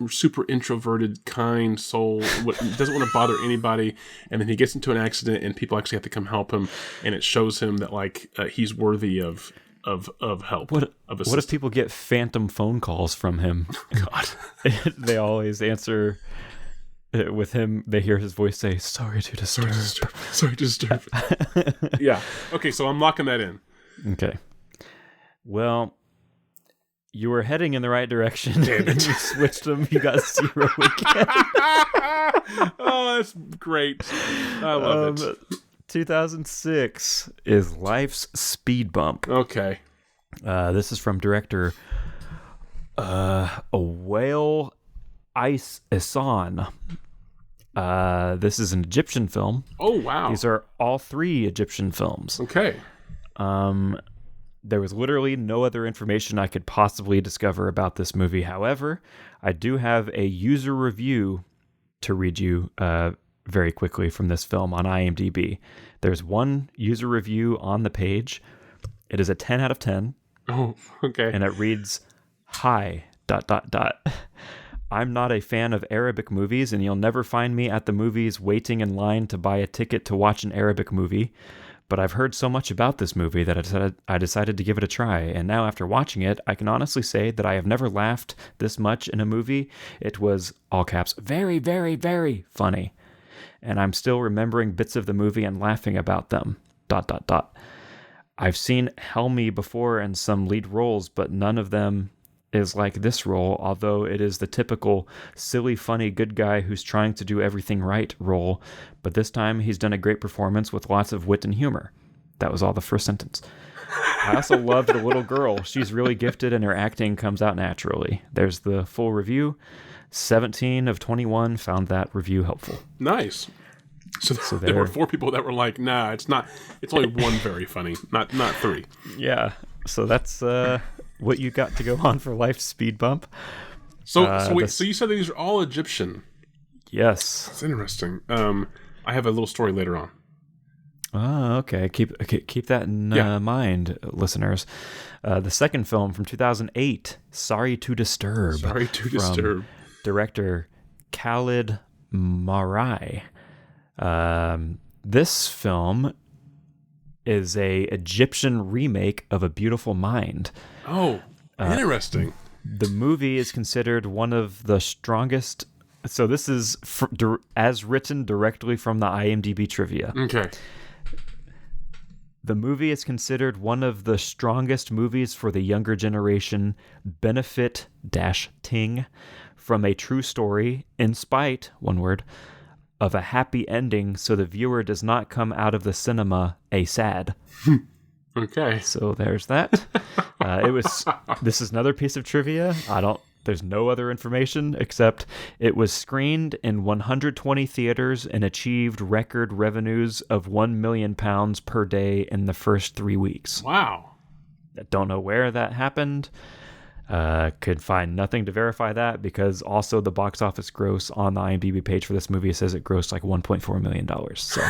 super introverted, kind soul, doesn't want to bother anybody, and then he gets into an accident, and people actually have to come help him, and it shows him that like he's worthy of help. What if people get phantom phone calls from him? God, they always answer. With him, they hear his voice say, "Sorry to disturb." Sorry to disturb. Yeah. Okay, so I'm locking that in. Okay. Well, you were heading in the right direction. Damn it. You switched them. You got 0 again. Oh, that's great. I love it. 2006 is Life's Speed Bump. Okay. This is from director Awale Isan. This is an Egyptian film. Oh, wow. These are all 3 Egyptian films. Okay. There was literally no other information I could possibly discover about this movie. However, I do have a user review to read you very quickly from this film on IMDb. There's one user review on the page. It is a 10 out of 10. Oh, okay. And it reads, "Hi, ... I'm not a fan of Arabic movies, and you'll never find me at the movies waiting in line to buy a ticket to watch an Arabic movie. But I've heard so much about this movie that I decided to give it a try. And now after watching it, I can honestly say that I have never laughed this much in a movie. It was, all caps, very, very, very funny. And I'm still remembering bits of the movie and laughing about them. ... I've seen Helmy before in some lead roles, but none of them is like this role, although it is the typical silly, funny, good guy who's trying to do everything right role. But this time he's done a great performance with lots of wit and humor. That was all the first sentence. I also loved the little girl. She's really gifted and her acting comes out naturally. There's the full review. 17 of 21 found that review helpful. Nice. So there were 4 people that were like, nah, it's not. It's only one very funny, not 3. Yeah. So that's what you got to go on for Life's Speed Bump. So you said these are all Egyptian. Yes. That's interesting. I have a little story later on. Oh, okay. Keep that in mind, listeners. The second film from 2008, Sorry to Disturb. Sorry to Disturb. Director Khalid Marai. This film is a Egyptian remake of A Beautiful Mind. Oh, interesting. The movie is considered one of the strongest. So this is as written directly from the IMDb trivia. Okay. The movie is considered one of the strongest movies for the younger generation, benefit-ting from a true story, in spite, one word, of a happy ending, so the viewer does not come out of the cinema a sad. Okay. So there's that. This is another piece of trivia. There's no other information except it was screened in 120 theaters and achieved record revenues of £1 million per day in the first 3 weeks. Wow. I don't know where that happened. Could find nothing to verify that, because also the box office gross on the IMDb page for this movie says it grossed like $1.4 million. So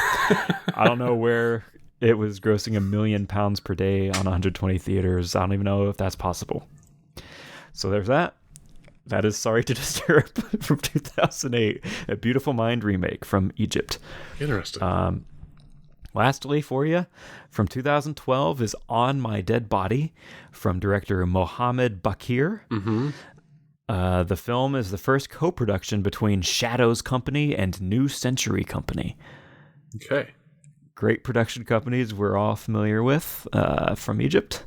I don't know where it was grossing £1 million per day on 120 theaters. I don't even know if that's possible. So there's that. That is Sorry to Disturb from 2008, A Beautiful Mind remake from Egypt. Interesting. Lastly for you, from 2012 is On My Dead Body from director Mohammed Bakir. Mm-hmm. The film is the first co-production between Shadows Company and New Century Company. Okay. Great production companies we're all familiar with from Egypt.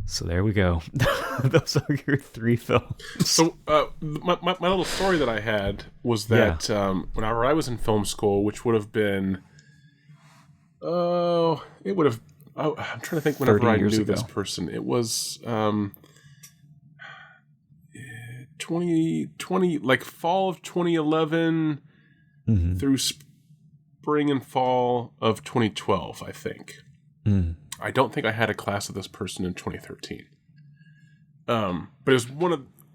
So there we go. Those are your 3 films. So my little story that I had was that whenever I was in film school, which would have been, I'm trying to think whenever I knew this person. It was 2020, like fall of 2011 through spring and fall of 2012, I think. I don't think I had a class of this person in 2013. But it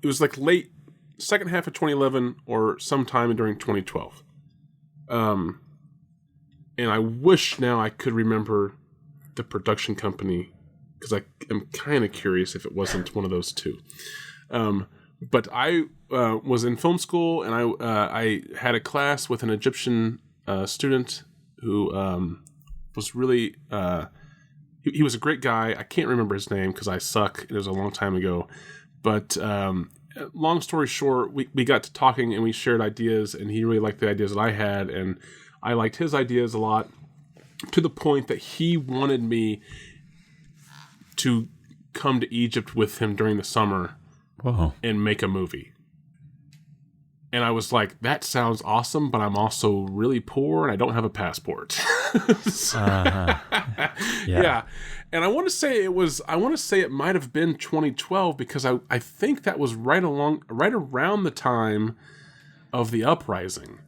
was like late second half of 2011 or sometime during 2012. And I wish now I could remember the production company, because I am kind of curious if it wasn't one of those two. But I was in film school, and I had a class with an Egyptian student who was really... He was a great guy. I can't remember his name because I suck. It was a long time ago. But long story short, we got to talking and we shared ideas, and he really liked the ideas that I had, and I liked his ideas a lot, to the point that he wanted me to come to Egypt with him during the summer and make a movie. And I was like, that sounds awesome, but I'm also really poor and I don't have a passport. Yeah. And I want to say it might have been 2012, because I think that was right around the time of the uprising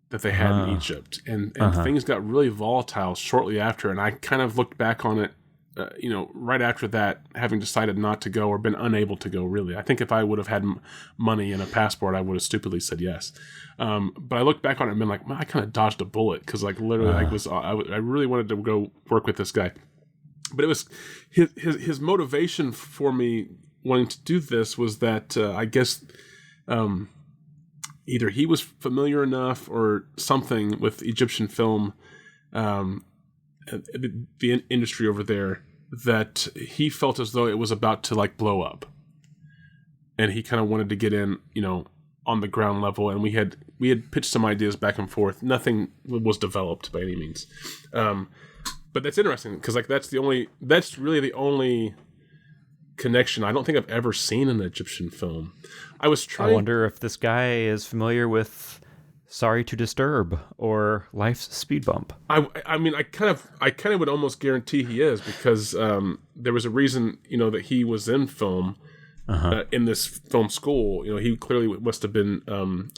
that they had in Egypt. And things got really volatile shortly after. And I kind of looked back on it, right after that, having decided not to go or been unable to go, really. I think if I would have had money and a passport, I would have stupidly said yes. But I looked back on it and been like, man, I kind of dodged a bullet, because like literally I really wanted to go work with this guy. But it was his motivation for me wanting to do this was that I guess either he was familiar enough or something with Egyptian film, the industry over there, that he felt as though it was about to like blow up, and he kind of wanted to get in, on the ground level. And we had pitched some ideas back and forth. Nothing was developed by any means. But that's interesting because like that's really the only connection. I don't think I've ever seen an Egyptian film. I wonder if this guy is familiar with Sorry to Disturb or Life's Speed Bump. I mean, I kind of would almost guarantee he is because there was a reason, that he was in film in this film school. He clearly must have been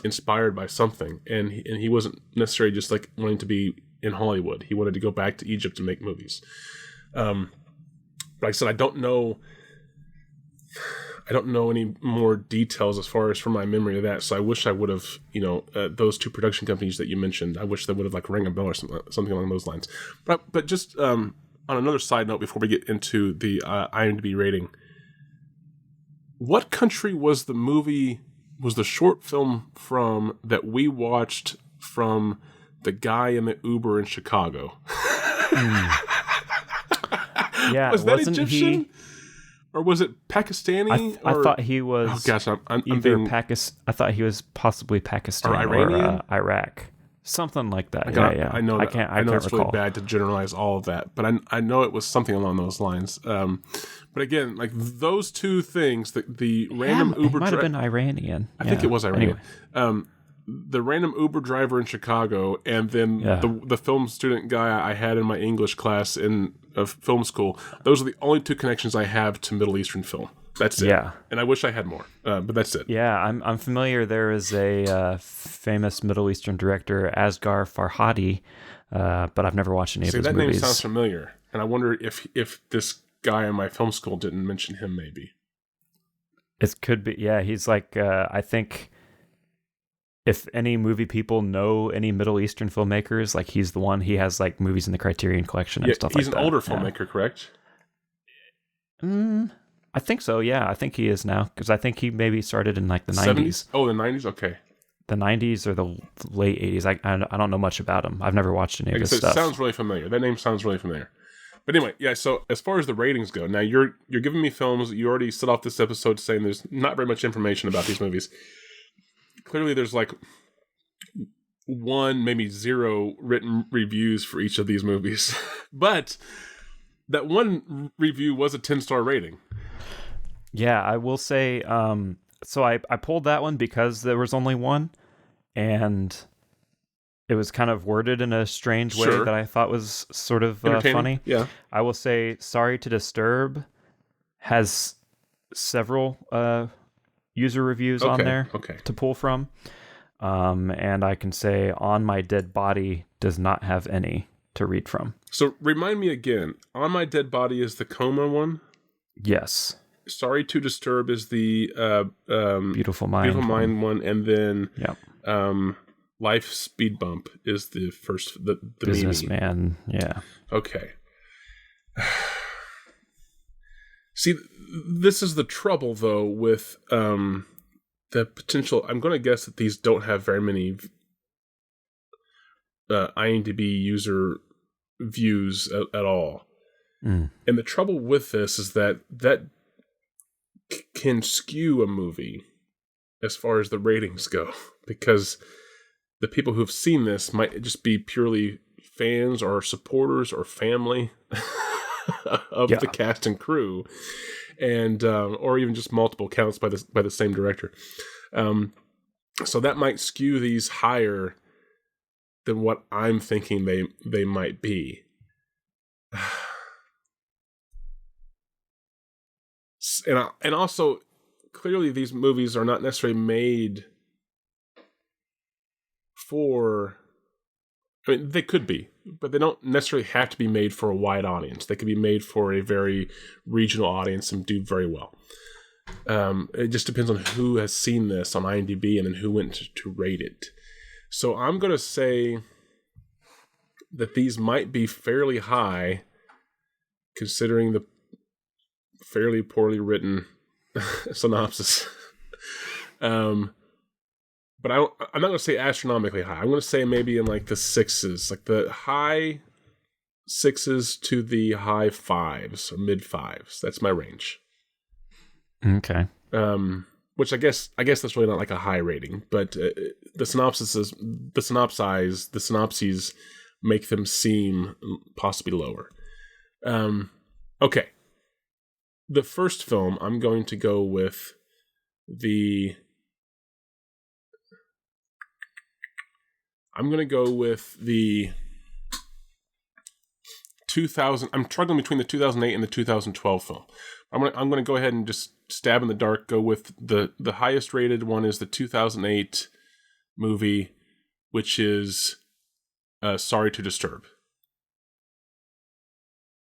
inspired by something, and he wasn't necessarily just like wanting to be in Hollywood. He wanted to go back to Egypt and make movies. But like I said, I don't know any more details as far as from my memory of that. So I wish I would have, those two production companies that you mentioned, I wish they would have like rang a bell or something along those lines. But just on another side note, before we get into the IMDb rating, what country was the short film from that we watched from the guy in the Uber in Chicago? Yeah, was that Egyptian? Or was it Pakistani? I thought he was. Oh gosh, I'm either being, I thought he was possibly Pakistan or Iranian, or Iraq, something like that. I know. I can't it's recall. Really bad to generalize all of that, but I know it was something along those lines. But again, like those two things, the random Uber might have been Iranian. I think it was Iranian. Anyway. The random Uber driver in Chicago, and then the film student guy I had in my English class in film school. Those are the only two connections I have to Middle Eastern film. That's it. Yeah, and I wish I had more, but that's it. Yeah, I'm familiar. There is a famous Middle Eastern director, Asghar Farhadi, but I've never watched any of his movies. That name sounds familiar, and I wonder if this guy in my film school didn't mention him. Maybe it could be. Yeah, he's like I think. If any movie people know any Middle Eastern filmmakers, like he's the one. He has like movies in the Criterion Collection and stuff like that. He's an older filmmaker, correct? I think so, yeah. I think he is now, because I think he maybe started in like the 90s. Oh, the 90s? Okay. The 90s or the late 80s. I don't know much about him. I've never watched any of his stuff. It sounds really familiar. That name sounds really familiar. But anyway, yeah, so as far as the ratings go, now you're giving me films. You already set off this episode saying there's not very much information about these movies. Clearly, there's like 1, maybe 0 written reviews for each of these movies. But that one review was a 10-star rating. Yeah, I will say, so I pulled that one because there was only one, and it was kind of worded in a strange way that I thought was sort of funny. Yeah. I will say Sorry to Disturb has several user reviews on there to pull from. And I can say On My Dead Body does not have any to read from. So remind me again, On My Dead Body is the coma one? Yes. Sorry to Disturb is the Beautiful Mind one, and then Life Speed Bump is the first, the Businessman. Yeah. Okay. See, this is the trouble though with the potential. I'm going to guess that these don't have very many IMDb user views at all. And the trouble with this is that can skew a movie as far as the ratings go, because the people who've seen this might just be purely fans or supporters or family of the cast and crew, and or even just multiple counts by the same director. So that might skew these higher than what I'm thinking they might be. And also, clearly these movies are not necessarily made for... I mean, they could be, but they don't necessarily have to be made for a wide audience. They could be made for a very regional audience and do very well. It just depends on who has seen this on IMDb and then who went to rate it. So I'm going to say that these might be fairly high, considering the fairly poorly written synopsis. But I'm not going to say astronomically high. I'm going to say maybe in like the 6s, like the high 6s to the high 5s or mid 5s. That's my range. Okay. Which I guess that's really not like a high rating, but the synopses make them seem possibly lower. Okay. The first film, I'm going to go with the 2000. I'm struggling between the 2008 and the 2012 film. I'm going to go ahead and just stab in the dark. Go with the highest rated one is the 2008 movie, which is Sorry to Disturb.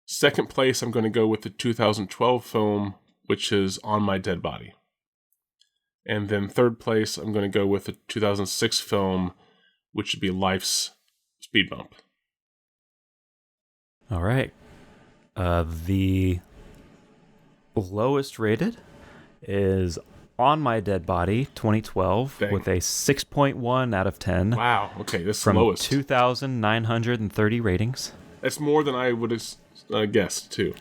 Second place, I'm going to go with the 2012 film, which is On My Dead Body. And then third place, I'm going to go with the 2006 film, which would be Life's Speed Bump. All right. The lowest rated is On My Dead Body 2012 Dang. with a 6.1 out of 10. Wow. Okay, this is from lowest. 2,930 ratings. That's more than I would have guessed, too.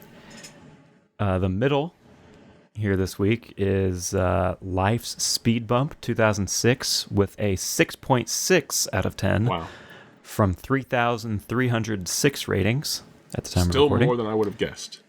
The middle here this week is Life's Speed Bump 2006 with a 6.6 out of 10. Wow. From 3,306 ratings at the time Still of recording. more than I would have guessed.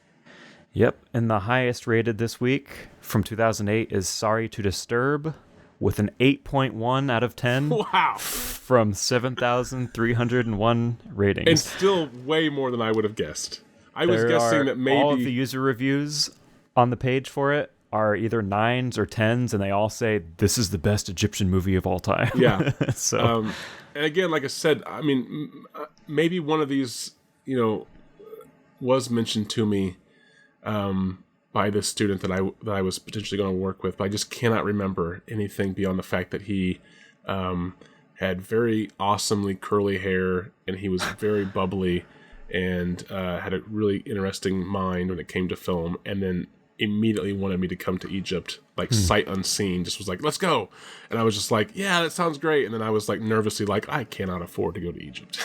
Yep, and the highest rated this week from 2008 is Sorry to Disturb with an 8.1 out of 10. Wow. From 7,301 ratings. And still way more than I would have guessed. I was guessing that maybe... all of the user reviews on the page for it are either 9s or 10s, and they all say this is the best Egyptian movie of all time. Yeah. So, and again, like I said, I mean, maybe one of these, was mentioned to me by this student that I was potentially going to work with, but I just cannot remember anything beyond the fact that he had very awesomely curly hair, and he was very bubbly, and had a really interesting mind when it came to film, and then immediately wanted me to come to Egypt, like sight unseen, just was like, let's go. And I was just like, yeah, that sounds great. And then I was like nervously like, I cannot afford to go to Egypt.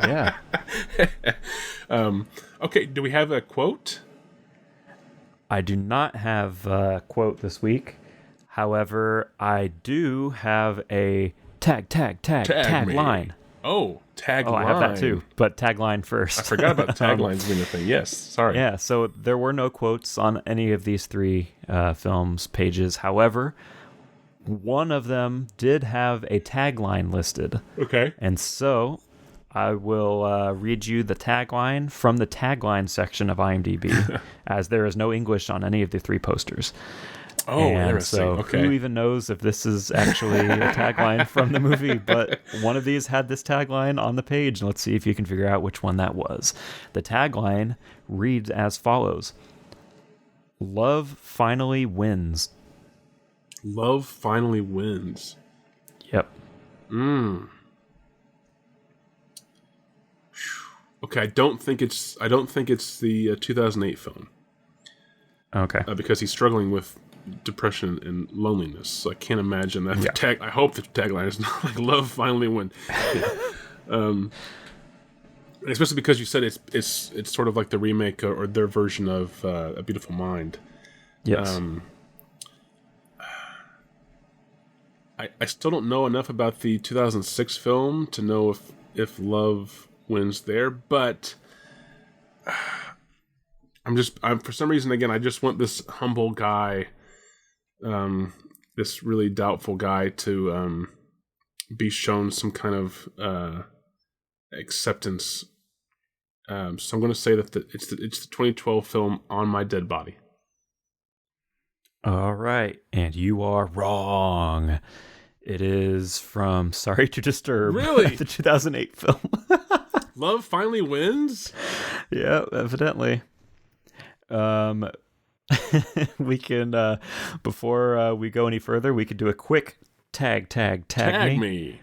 yeah. Okay, do we have a quote? I do not have a quote this week. However, I do have a tag me. line. Oh, tagline. Oh, I have that too, but tagline first. I forgot about taglines being a thing. Yes, sorry. Yeah, so there were no quotes on any of these three films' pages. However, one of them did have a tagline listed. Okay. And so I will read you the tagline from the tagline section of IMDb, as there is no English on any of the three posters. Oh, and interesting. So Okay. who even knows if this is actually a tagline from the movie, but one of these had this tagline on the page, and let's see if you can figure out which one that was. The tagline reads as follows: Love finally wins. Love finally wins. Yep. Okay, I don't think it's the 2008 film. Okay. Because he's struggling with depression and loneliness. So I can't imagine that. I hope the tagline is not like "Love finally wins." Especially because you said it's sort of like the remake or their version of A Beautiful Mind. Yes. I still don't know enough about the 2006 film to know if love wins there, but I'm for some reason, again, I just want this humble guy, this really doubtful guy to be shown some kind of acceptance. So I'm going to say that it's the 2012 film On My Dead Body. All right, and you are wrong. It is from Sorry to Disturb. Really? The 2008 film. Love finally wins? Yeah, evidently. We can, before we go any further, we could do a quick tag me. Tag me.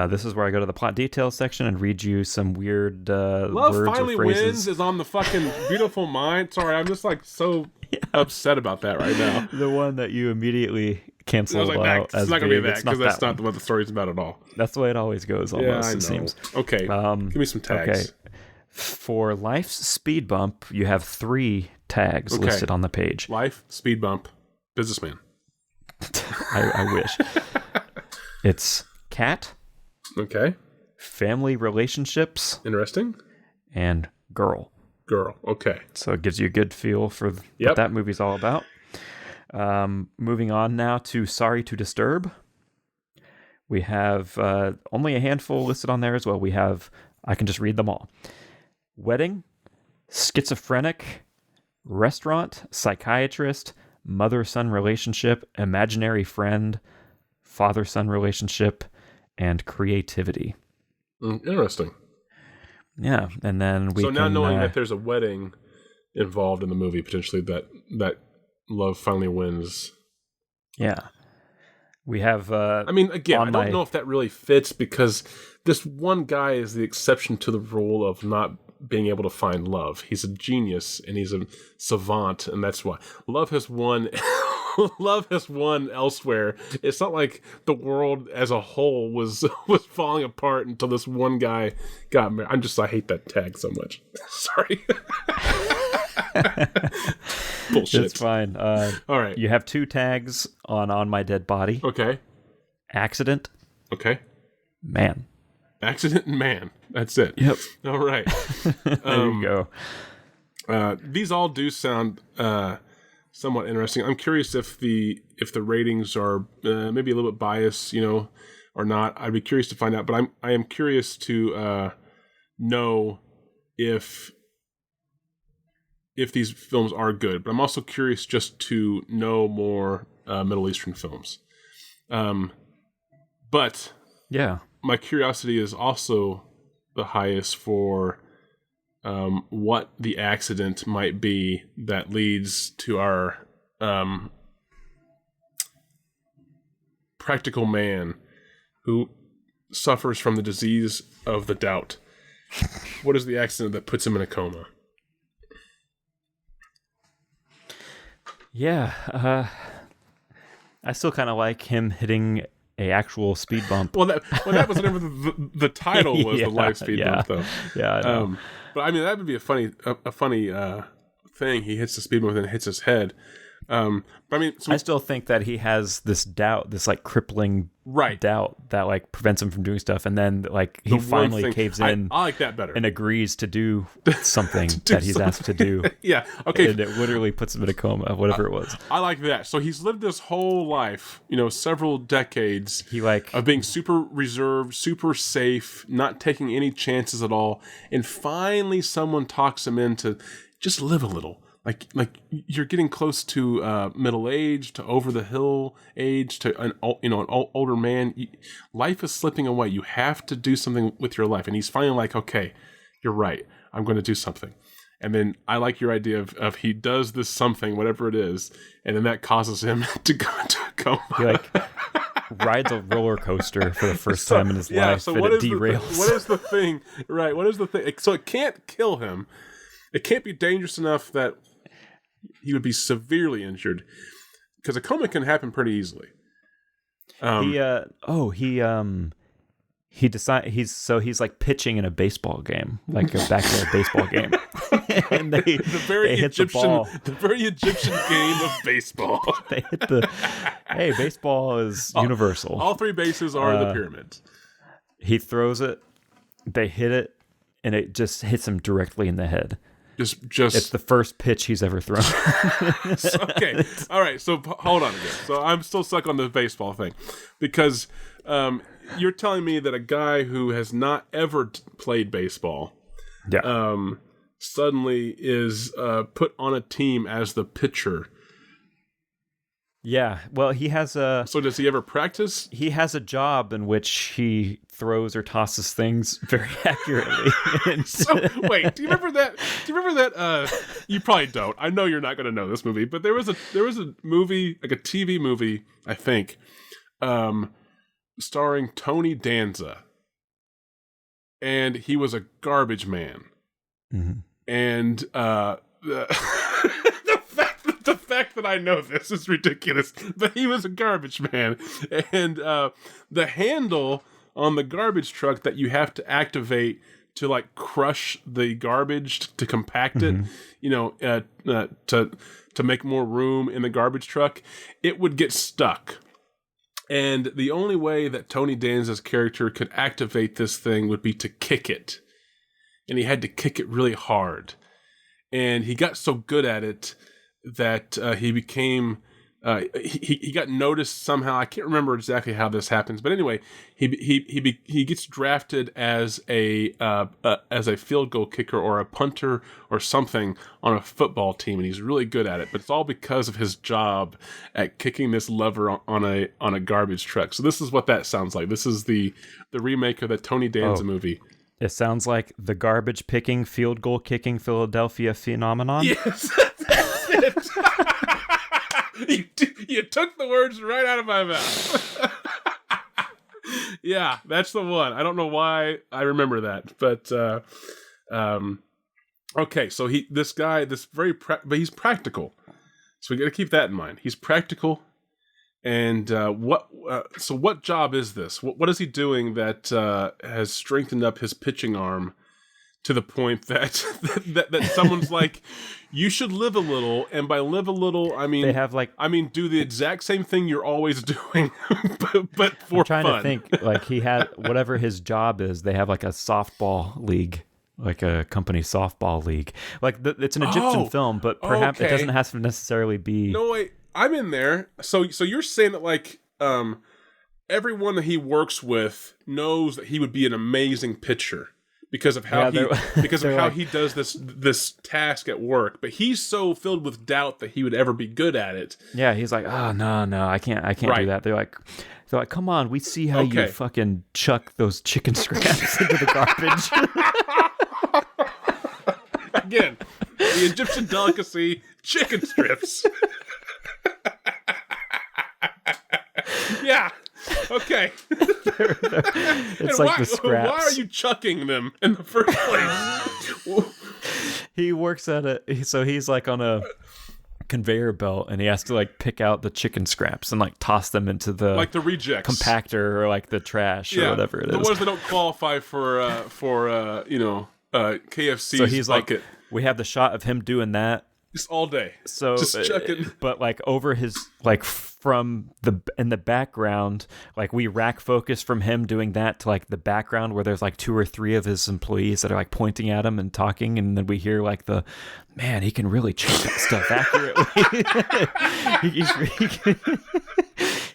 This is where I go to the plot details section and read you some weird Love words finally or phrases. wins is on the fucking Beautiful Mind. Sorry, I'm just like so upset about that right now. The one that you immediately canceled I was like, out it's as not gonna be being, that because that's one. not what the story's about at all. That's the way it always goes. Almost, Yeah, I know. it seems. Okay, give me some tags. Okay. For Life's Speed Bump, you have 3 tags listed on the page. Life, speed bump, businessman. I wish. It's cat, Okay. family relationships, Interesting. and girl. Girl. Okay. So it gives you a good feel for Yep. what that movie's all about. Moving on now to Sorry to Disturb. We have only a handful listed on there as well. We have, I can just read them all. Wedding, schizophrenic, restaurant, psychiatrist, mother-son relationship, imaginary friend, father-son relationship, and creativity. Interesting. Yeah, and then we So now can, knowing that there's a wedding involved in the movie, potentially that love finally wins. yeah, we have. I mean, again, I don't know if that really fits because this one guy is the exception to the rule of not being able to find love. He's a genius and he's a savant, and that's why love has won. Love has won elsewhere. It's not like the world as a whole was falling apart until this one guy got married. I hate that tag so much. Sorry. Bullshit. It's fine. All right. You have 2 tags on My Dead Body. Okay. Accident. Okay. Man. Accident and man. That's it. Yep. All right. There you go. These all do sound somewhat interesting. I'm curious if the ratings are maybe a little bit biased, or not. I'd be curious to find out. But I am curious to know if these films are good. But I'm also curious just to know more Middle Eastern films. But Yeah. my curiosity is also the highest for what the accident might be that leads to our practical man who suffers from the disease of the doubt. What is the accident that puts him in a coma? Yeah. I still kind of like him hitting a actual speed bump. Well, that was whatever the title was, the live speed bump, though. Yeah, I know. But I mean, that would be a funny thing. He hits the speed bump and then hits his head. But I mean, I still think that he has this doubt, this like crippling doubt that like prevents him from doing stuff, and then like he finally caves in. I like that better and agrees to do something that he's asked to do. Yeah, okay. And it literally puts him in a coma, whatever it was. I like that. So he's lived this whole life, several decades. Of being super reserved, super safe, not taking any chances at all, and finally someone talks him into just live a little. Like you're getting close to middle age, to over the hill age, to an older man. Life is slipping away. You have to do something with your life. And he's finally like, okay, you're right. I'm going to do something. And then I like your idea of he does this something, whatever it is, and then that causes him to go into a coma. He rides a roller coaster for the first time in his life, so and what it is derails. What is the thing? Right. What is the thing? So it can't kill him. It can't be dangerous enough that he would be severely injured, because a coma can happen pretty easily. He's like pitching in a baseball game, like a backyard baseball game, and they hit the ball. The very Egyptian game of baseball. They hit baseball is universal. All 3 bases are the pyramids. He throws it, they hit it, and it just hits him directly in the head. Just it's the first pitch he's ever thrown. Okay. All right. So hold on again. So I'm still stuck on the baseball thing, because you're telling me that a guy who has not ever played baseball, suddenly is put on a team as the pitcher. Yeah, well, he has a... So does he ever practice? He has a job in which he throws or tosses things very accurately. So, wait, do you remember that? You probably don't. I know you're not going to know this movie, but there was a movie, like a TV movie, I think, starring Tony Danza. And he was a garbage man. Mm-hmm. And the fact that I know this is ridiculous, but he was a garbage man. And the handle on the garbage truck that you have to activate to like crush the garbage to compact it, to make more room in the garbage truck, it would get stuck. And the only way that Tony Danza's character could activate this thing would be to kick it. And he had to kick it really hard. And he got so good at it that he became... he got noticed somehow. I can't remember exactly how this happens, but anyway, he gets drafted as a field goal kicker or a punter or something on a football team, and he's really good at it. But it's all because of his job at kicking this lever on a garbage truck. So this is what that sounds like. This is the remake of the Tony Danza movie. It sounds like the garbage picking, field goal kicking Philadelphia phenomenon. Yes, that's it. You took the words right out of my mouth. Yeah, that's the one. I don't know why I remember that, but okay. So but he's practical. So we got to keep that in mind. He's practical, and what job is this? What is he doing that has strengthened up his pitching arm to the point that that someone's like, you should live a little, and by live a little, I mean do the exact same thing you're always doing, but for fun. I'm trying to think, like he had whatever his job is. They have like a softball league, like a company softball league. Like it's an Egyptian film, but perhaps it doesn't have to necessarily be. No wait, I'm in there. So you're saying that like everyone that he works with knows that he would be an amazing pitcher. Because of how he does this task at work, but he's so filled with doubt that he would ever be good at it. Yeah, he's like, oh no, I can't do that. They're like, come on, we see how you fucking chuck those chicken scraps into the garbage. Again, the Egyptian delicacy, chicken strips. Yeah. Okay. It's like the scraps. Why are you chucking them in the first place? He works at so he's like on a conveyor belt, and he has to like pick out the chicken scraps and like toss them into the rejects compactor or like the trash or whatever it is. The ones that don't qualify for KFC's so he's bucket. Like, we have the shot of him doing that. Just all day. So, just chucking. But like over his, like from in the background, like we rack focus from him doing that to like the background where there's like 2 or 3 of his employees that are like pointing at him and talking, and then we hear like man, he can really chuck that stuff accurately.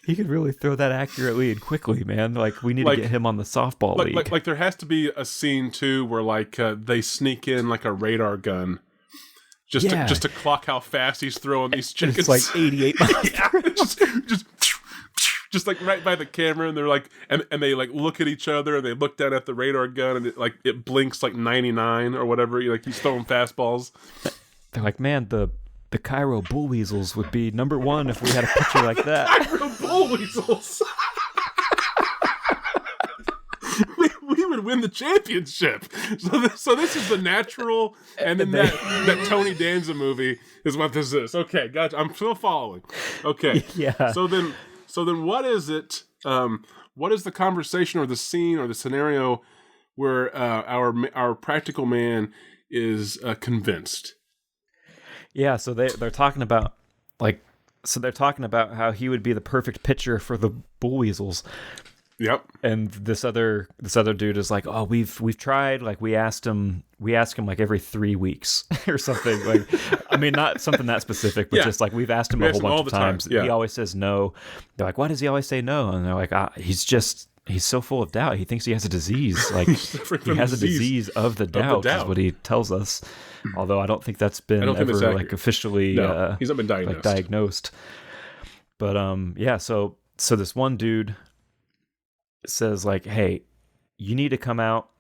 He can really throw that accurately and quickly, man. Like we need to get him on the softball league. Like there has to be a scene too where like they sneak in like a radar gun. Just to clock how fast he's throwing these chickens. It's like 88 miles. just like right by the camera, and they're like, and they like look at each other, and they look down at the radar gun, and it blinks like 99 or whatever. Like he's throwing fastballs. They're like, man, the Cairo Bullweasels would be number 1 if we had a pitcher like that. Cairo Bullweasels. we would win the championship. So this is the natural, and then that Tony Danza movie is what this is. Okay, gotcha. I'm still following. Okay, yeah. So then what is it? What is the conversation or the scene or the scenario where our practical man is convinced? Yeah. So they're talking about how he would be the perfect pitcher for the Bullweasels. Yep. And this other dude is like, oh, we've tried, like we ask him like every 3 weeks or something. Like, I mean, not something that specific, but just like we've asked him a whole bunch of times. Yeah. He always says no. They're like, why does he always say no? And they're like, he's so full of doubt. He thinks he has a disease. Like he has a disease of the doubt, is what he tells us. Although I don't think that's been ever like officially he's not been diagnosed. But yeah, so this one dude says like, hey, you need to come out.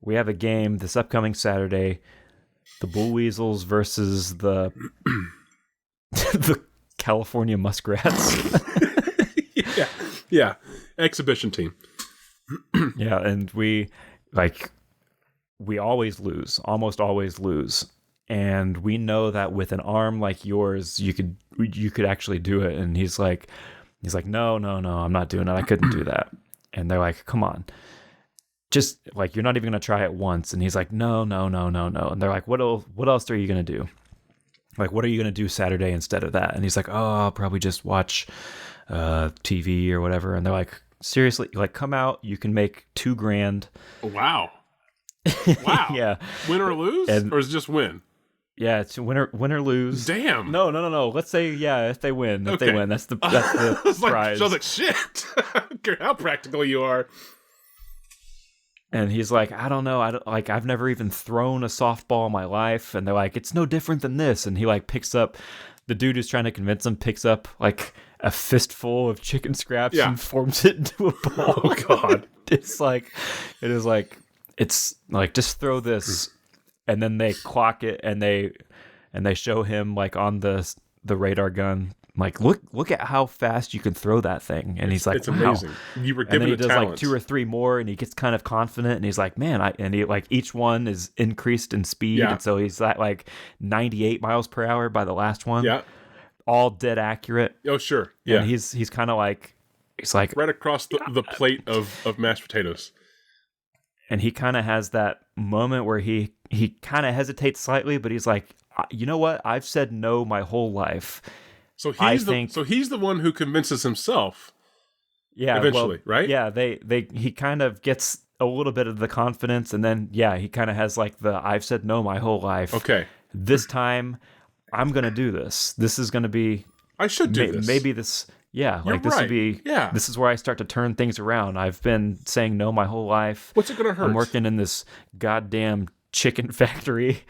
We have a game this upcoming Saturday, the Bullweasels versus the California Muskrats. yeah, exhibition team. Yeah, and we almost always lose, and we know that with an arm like yours, you could actually do it. And he's like, no, I'm not doing it. I couldn't do that. And they're like, come on. just like, you're not even going to try it once. And he's like, no. And they're like, what else are you going to do? Like, what are you going to do Saturday instead of that? And he's like, oh, I'll probably just watch TV or whatever. And they're like, seriously, like, come out, you can make $2,000. Wow. Wow. Yeah. Win or lose? Or is it just win? Yeah, it's win or lose. Damn. No. Let's say, if they win. They win. That's the prize. I was like, shit. I don't care how practical you are. And he's like, I don't know. I've never even thrown a softball in my life. And they're like, it's no different than this. And he like picks up, the dude who's trying to convince him picks up like a fistful of chicken scraps and forms it into a ball. Oh God. It's like, just throw this. And then they clock it and they show him like on the radar gun, like, look at how fast you can throw that thing. And he's like, it's wow. amazing. You were And then given he a does talent. like 2 or 3 more, and he gets kind of confident, and he's like, man, and he like, each one is increased in speed. Yeah. And so he's at like 98 miles per hour by the last one. Yeah. All dead accurate. Oh, sure. Yeah. And he's kind of like, it's like right across the plate of mashed potatoes. And he kind of has that moment where he kind of hesitates slightly, but he's like, you know what? I've said no my whole life. So he's the one who convinces himself. Yeah, eventually, right? Yeah, he kind of gets a little bit of the confidence, and then he kind of has like the I've said no my whole life. Okay, this time I'm gonna do this. This is gonna be. I should do this. Maybe this. Yeah, You're like this right. would be. Yeah, this is where I start to turn things around. I've been saying no my whole life. What's it gonna hurt? I'm working in this goddamn chicken factory.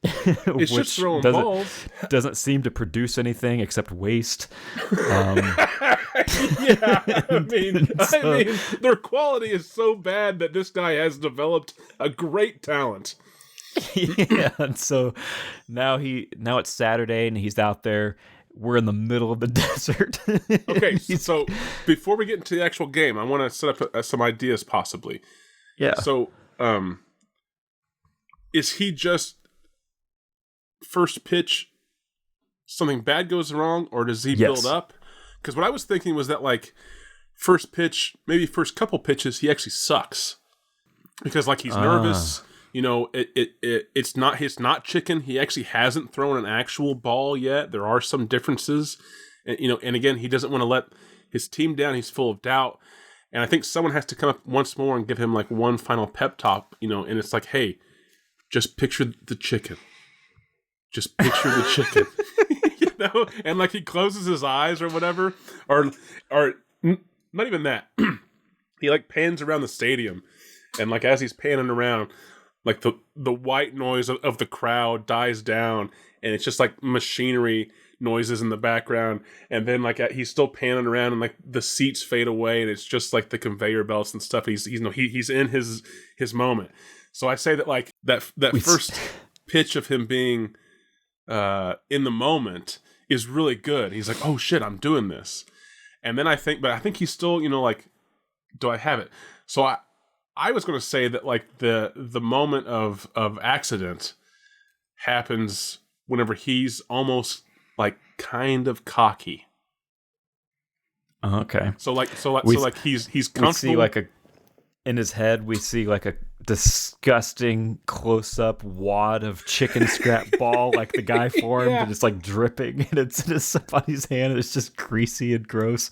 It's just throwing balls. Doesn't seem to produce anything except waste. I mean, their quality is so bad that this guy has developed a great talent. Yeah, and so now it's Saturday and he's out there. We're in the middle of the desert. Okay, so before we get into the actual game, I want to set up some ideas possibly. Yeah. So, is he just first pitch, something bad goes wrong, or does he build up? Because what I was thinking was that like first pitch, maybe first couple pitches, he actually sucks because like he's nervous. You know, it's not chicken. He actually hasn't thrown an actual ball yet. There are some differences, and and again, he doesn't want to let his team down. He's full of doubt, and I think someone has to come up once more and give him like one final pep talk. And it's like, hey, just picture the chicken. Just picture the chicken, and like he closes his eyes or whatever, or not even that. He like pans around the stadium, and like as he's panning around, like the white noise of the crowd dies down, and it's just like machinery noises in the background, and then like he's still panning around, and like the seats fade away, and it's just like the conveyor belts and stuff. He's in his moment. So I say that like that first pitch of him being in the moment is really good. He's like, oh shit, I'm doing this. And then I think he's still, like, do I have it? So I was going to say that like the moment of accident happens whenever he's almost like kind of cocky. Okay. So he's comfortable. We see in his head, we see like a disgusting close-up wad of chicken scrap ball, like the guy formed, and it's like dripping, and it's in somebody's hand, and it's just greasy and gross.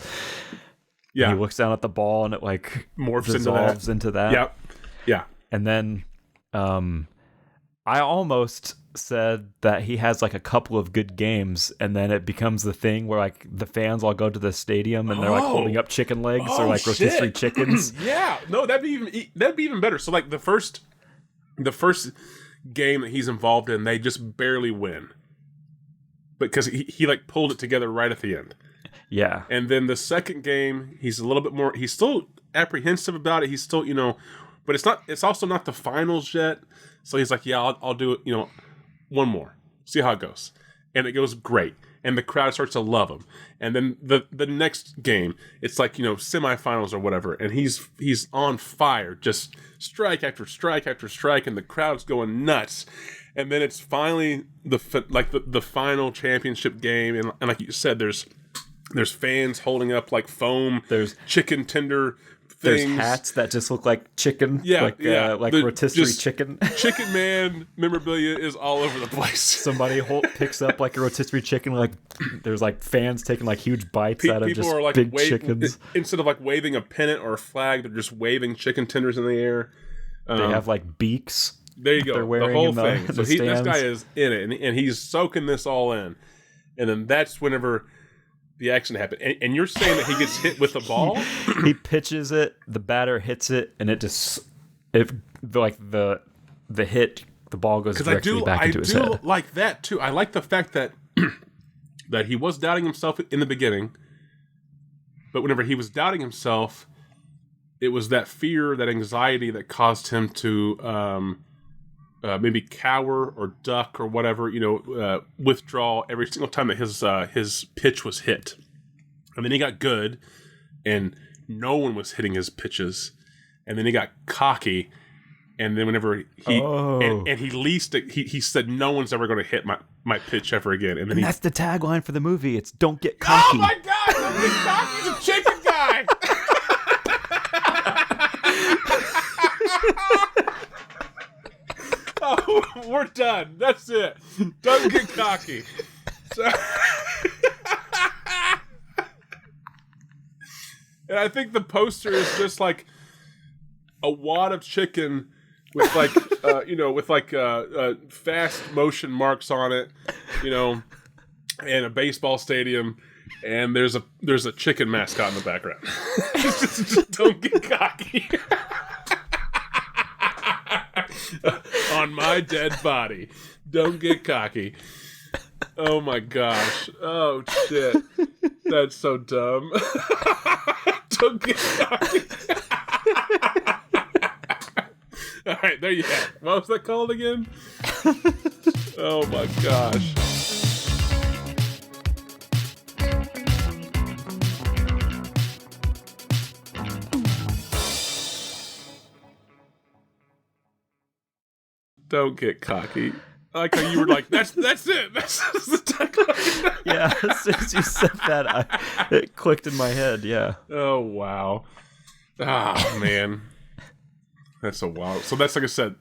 Yeah. And he looks down at the ball, and it like dissolves into that. Yep. Yeah. And then, I almost said that he has like a couple of good games, and then it becomes the thing where like the fans all go to the stadium and they're like holding up chicken legs or like rotisserie chickens. Yeah, no, that'd be even better. So like the first game that he's involved in, they just barely win because he like pulled it together right at the end. Yeah, and then the second game, he's a little bit more. He's still apprehensive about it. He's still but it's not. It's also not the finals yet. So he's like, yeah, I'll do it. One more, see how it goes, and it goes great, and the crowd starts to love him. And then the next game, it's like semifinals or whatever, and he's on fire, just strike after strike after strike, and the crowd's going nuts. And then it's finally the final championship game, and like you said, there's fans holding up like foam, there's chicken tender things. There's hats that just look like chicken. Yeah, like rotisserie chicken. Chicken Man memorabilia is all over the place. Somebody picks up like a rotisserie chicken. Like there's like fans taking like huge bites out of People just are like big chickens. Instead of like waving a pennant or a flag, they're just waving chicken tenders in the air. They have like beaks. There you go. They're wearing the whole in the, thing. the So this stands. guy is in it, and he's soaking this all in. And then that's whenever the action happened. And you're saying that he gets hit with the ball? He pitches it, the batter hits it, and the hit, the ball goes directly back into his head. I do like that too. I like the fact that that he was doubting himself in the beginning, but whenever he was doubting himself, it was that fear, that anxiety that caused him to maybe cower or duck or whatever, withdraw every single time that his pitch was hit. And then he got good, and no one was hitting his pitches. And then he got cocky, and then whenever he leased it, he said, "No one's ever going to hit my pitch ever again." And then that's the tagline for the movie. It's "Don't get cocky." Oh my God! Don't get cocky. He's a chicken guy. Oh, we're done. That's it. Don't get cocky. So, and I think the poster is just like a wad of chicken with like, fast motion marks on it, and a baseball stadium, and there's a chicken mascot in the background. just don't get cocky. On my dead body. Don't get cocky. Oh my gosh. Oh shit. That's so dumb. Don't get cocky. Alright, there you have it. What was that called again? Oh my gosh. Don't get cocky. I like how you were like, that's it. That's the tagline. Yeah, as soon as you said that, it clicked in my head. Yeah. Oh wow. Ah man, that's so wild. So that's like I said.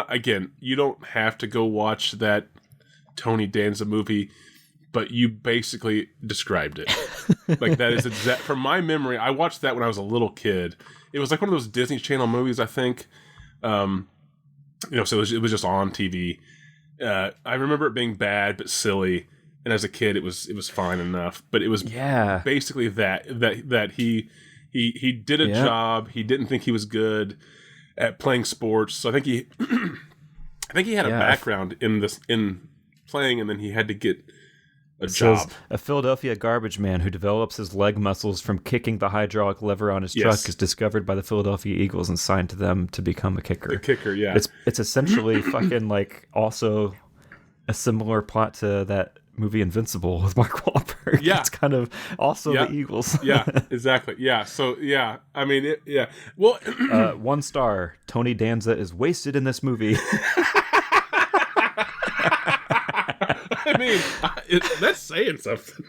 Again, you don't have to go watch that Tony Danza movie, but you basically described it. Like that is exact. From my memory, I watched that when I was a little kid. It was like one of those Disney Channel movies, I think. So it was just on TV. I remember it being bad but silly, and as a kid, it was fine enough. But it was basically that he did a job. He didn't think he was good at playing sports, so I think he had a background in playing, and then he had to get a job. A Philadelphia garbage man who develops his leg muscles from kicking the hydraulic lever on his truck is discovered by the Philadelphia Eagles and signed to them to become a kicker. The kicker, yeah. It's essentially fucking like also a similar plot to that movie Invincible with Mark Wahlberg. Yeah. It's kind of also the Eagles. Yeah, exactly. Yeah, so yeah, I mean, Well, 1 star. Tony Danza is wasted in this movie. I mean, that's saying something.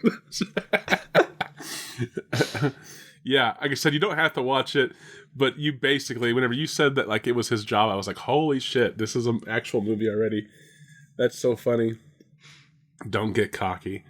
Yeah, like I said, you don't have to watch it, but you basically, whenever you said that like it was his job, I was like, holy shit, this is an actual movie already. That's so funny. Don't get cocky.